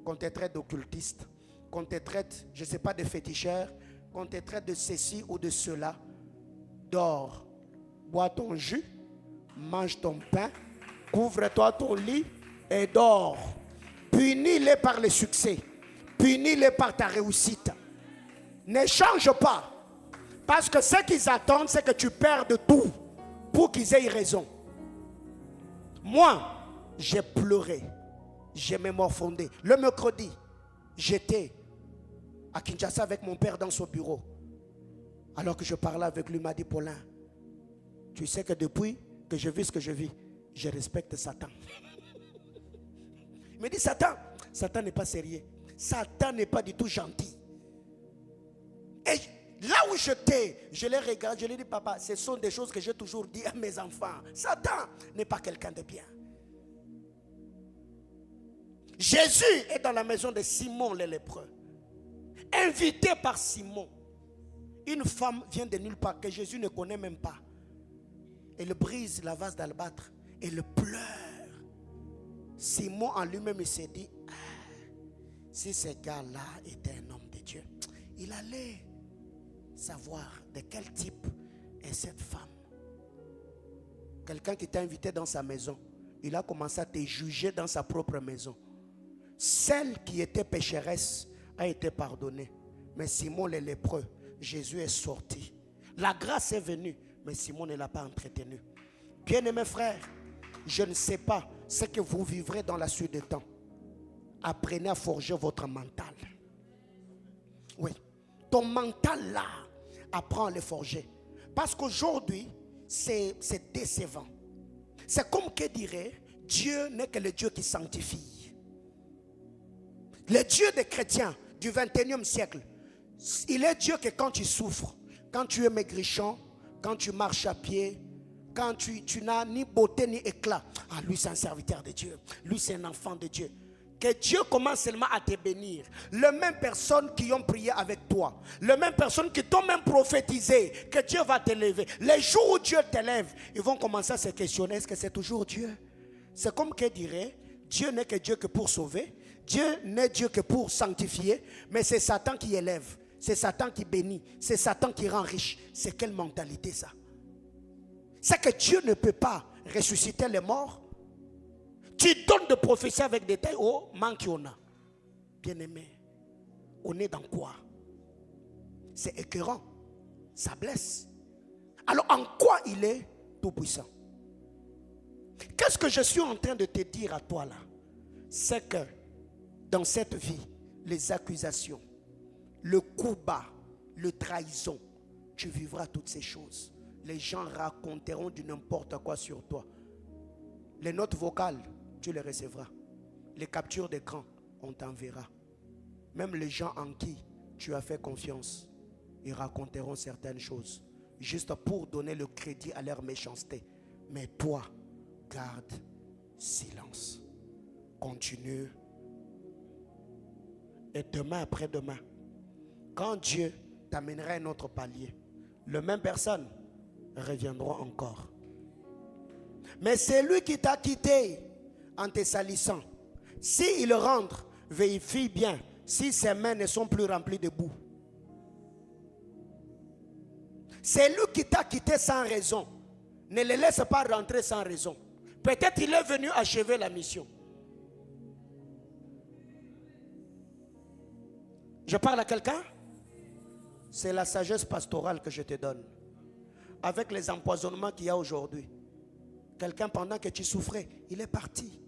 qu'on te traite d'occultiste, qu'on te traite, je ne sais pas, de féticheur, qu'on te traite de ceci ou de cela, dors, bois ton jus, mange ton pain, couvre-toi ton lit et dors. Punis-les par le succès, punis-les par ta réussite. Ne change pas, parce que ce qu'ils attendent, c'est que tu perdes tout pour qu'ils aient raison. Moi, j'ai pleuré, j'ai me morfondé. Le mercredi, j'étais à Kinshasa avec mon père dans son bureau. Alors que je parlais avec lui, il m'a dit, Paulin, tu sais que depuis que je vis ce que je vis, je respecte Satan. Il me dit, Satan n'est pas sérieux. Satan n'est pas du tout gentil. Et là où j'étais, je les regarde, je lui dis, papa, ce sont des choses que j'ai toujours dit à mes enfants. Satan n'est pas quelqu'un de bien. Jésus est dans la maison de Simon le lépreux. Invité par Simon. Une femme vient de nulle part que Jésus ne connaît même pas. Elle brise la vase d'albâtre. Elle pleure. Simon en lui-même il s'est dit, si ce gars-là était un homme de Dieu, il allait savoir de quel type est cette femme. Quelqu'un qui t'a invité dans sa maison, il a commencé à te juger dans sa propre maison. Celle qui était pécheresse a été pardonnée. Mais Simon le lépreux, Jésus est sorti. La grâce est venue, mais Simon ne l'a pas entretenu. Bien-aimés frères, je ne sais pas ce que vous vivrez dans la suite des temps. Apprenez à forger votre mental. Oui, ton mental là, apprends à le forger. Parce qu'aujourd'hui, c'est décevant. C'est comme que dirait, Dieu n'est que le Dieu qui sanctifie. Le Dieu des chrétiens du 21e siècle, il est Dieu que quand tu souffres, quand tu es maigrichon, quand tu marches à pied, quand tu n'as ni beauté ni éclat, ah, lui c'est un serviteur de Dieu, lui c'est un enfant de Dieu. Que Dieu commence seulement à te bénir. Les mêmes personnes qui ont prié avec toi, les mêmes personnes qui t'ont même prophétisé que Dieu va t'élever, les jours où Dieu t'élève, ils vont commencer à se questionner, est-ce que c'est toujours Dieu? C'est comme qu'elle dirait, Dieu n'est que Dieu que pour sauver, Dieu n'est Dieu que pour sanctifier, mais c'est Satan qui élève, c'est Satan qui bénit, c'est Satan qui rend riche. C'est quelle mentalité ça? C'est que Dieu ne peut pas ressusciter les morts. Tu donnes de prophéties avec des tailles. Oh, manque on a. Bien-aimé, on est dans quoi? C'est écœurant. Ça blesse. Alors en quoi il est tout puissant? Qu'est-ce que je suis en train de te dire à toi là? C'est que dans cette vie, les accusations, le coup bas, le trahison, tu vivras toutes ces choses. Les gens raconteront du n'importe quoi sur toi. Les notes vocales, tu les recevras. Les captures d'écran, on t'enverra. Même les gens en qui tu as fait confiance, ils raconteront certaines choses, juste pour donner le crédit à leur méchanceté. Mais toi, garde silence. Continue. Et demain après-demain, quand Dieu t'amènera un autre palier, les mêmes personnes reviendront encore. Mais c'est lui qui t'a quitté en te salissant. S'il rentre, vérifie bien si ses mains ne sont plus remplies de boue. C'est lui qui t'a quitté sans raison. Ne le laisse pas rentrer sans raison. Peut-être il est venu achever la mission. Je parle à quelqu'un? C'est la sagesse pastorale que je te donne. Avec les empoisonnements qu'il y a aujourd'hui. Quelqu'un, pendant que tu souffrais, il est parti.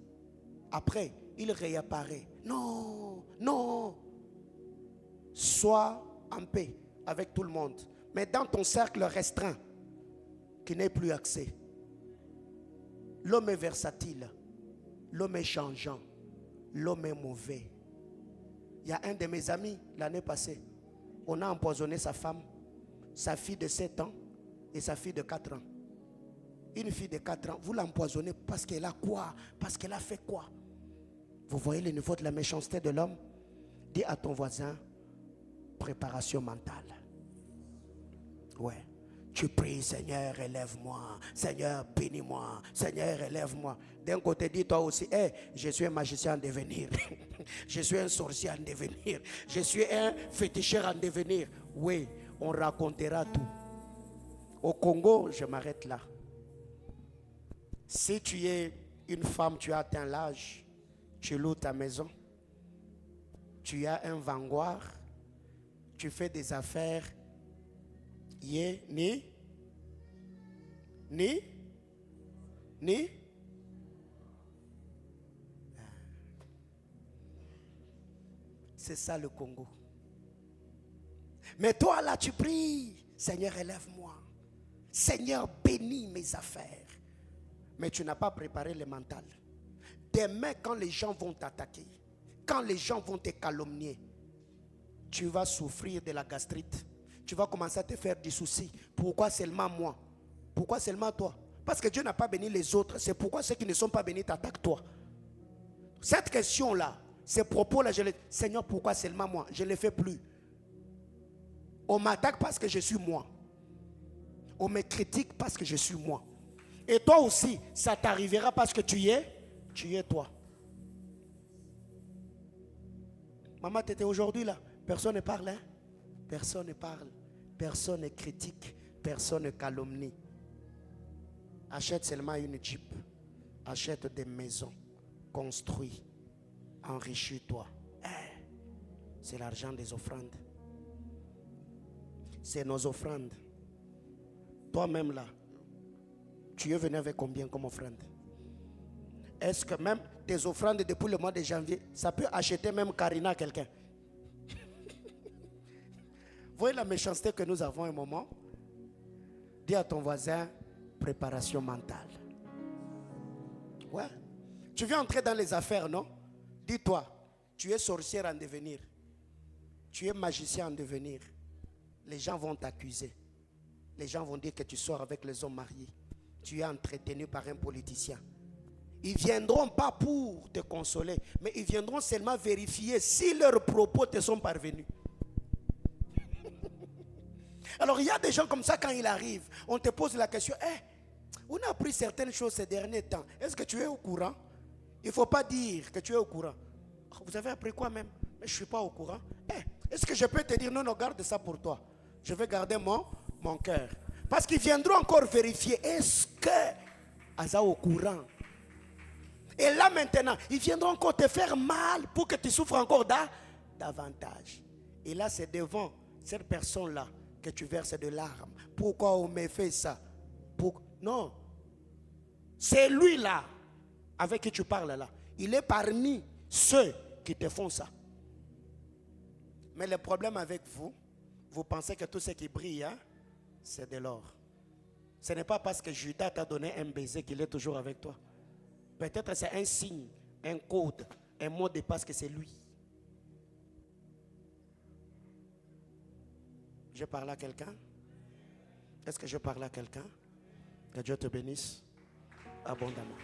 Après, il réapparaît. Non, non. Sois en paix avec tout le monde. Mais dans ton cercle restreint, qui n'est plus accès. L'homme est versatile. L'homme est changeant. L'homme est mauvais. Il y a un de mes amis, l'année passée, on a empoisonné sa femme, sa fille de 7 ans et sa fille de 4 ans. Une fille de 4 ans, vous l'empoisonnez parce qu'elle a quoi? Parce qu'elle a fait quoi? Vous voyez le niveau de la méchanceté de l'homme? Dis à ton voisin, préparation mentale. Ouais. Tu pries, Seigneur, élève-moi. Seigneur, bénis-moi. Seigneur, élève-moi. D'un côté, dis-toi aussi, hey, je suis un magicien en devenir. Je suis un sorcier en devenir. Je suis un féticheur en devenir. Oui, on racontera tout. Au Congo, je m'arrête là. Si tu es une femme, tu as atteint l'âge, tu loues ta maison, tu as un vanguard, tu fais des affaires, ni c'est ça le Congo. Mais toi là tu pries, Seigneur élève-moi, Seigneur bénis mes affaires. Mais tu n'as pas préparé le mental. Demain quand les gens vont t'attaquer, quand les gens vont te calomnier, tu vas souffrir de la gastrite. Tu vas commencer à te faire des soucis. Pourquoi seulement moi? Pourquoi seulement toi? Parce que Dieu n'a pas béni les autres. C'est pourquoi ceux qui ne sont pas bénis t'attaquent toi. Cette question-là, ces propos-là, Seigneur, pourquoi seulement moi? Je ne les fais plus. On m'attaque parce que je suis moi. On me critique parce que je suis moi. Et toi aussi, ça t'arrivera parce que tu es toi. Maman, tu étais aujourd'hui là. Personne ne parle, hein? Personne ne parle. Personne ne critique. Personne ne calomnie. Achète seulement une Jeep. Achète des maisons. Construis. Enrichis-toi. C'est l'argent des offrandes. C'est nos offrandes. Toi-même là, tu es venu avec combien comme offrande? Est-ce que même tes offrandes depuis le mois de janvier, ça peut acheter même Karina à quelqu'un? Voyez la méchanceté que nous avons un moment. Dis à ton voisin, préparation mentale. Ouais. Tu viens entrer dans les affaires, non? Dis-toi, tu es sorcière en devenir. Tu es magicien en devenir. Les gens vont t'accuser. Les gens vont dire que tu sors avec les hommes mariés. Tu es entretenu par un politicien. Ils ne viendront pas pour te consoler, mais ils viendront seulement vérifier si leurs propos te sont parvenus. Alors il y a des gens comme ça, quand ils arrivent, on te pose la question, on a appris certaines choses ces derniers temps. Est-ce que tu es au courant? Il ne faut pas dire que tu es au courant. Vous avez appris quoi même? Mais je ne suis pas au courant. Est-ce que je peux te dire, non, garde ça pour toi. Je vais garder mon cœur. Parce qu'ils viendront encore vérifier. Est-ce que Aza au courant? Et là maintenant, ils viendront encore te faire mal pour que tu souffres encore davantage. Et là, c'est devant cette personne-là que tu verses de larmes. Pourquoi on me fait ça? Non. C'est lui-là avec qui tu parles là. Il est parmi ceux qui te font ça. Mais le problème avec vous, vous pensez que tout ce qui brille, hein, c'est de l'or. Ce n'est pas parce que Judas t'a donné un baiser qu'il est toujours avec toi. Peut-être c'est un signe, un code, un mot de passe que c'est lui. Je parle à quelqu'un? Est-ce que je parle à quelqu'un? Que Dieu te bénisse abondamment.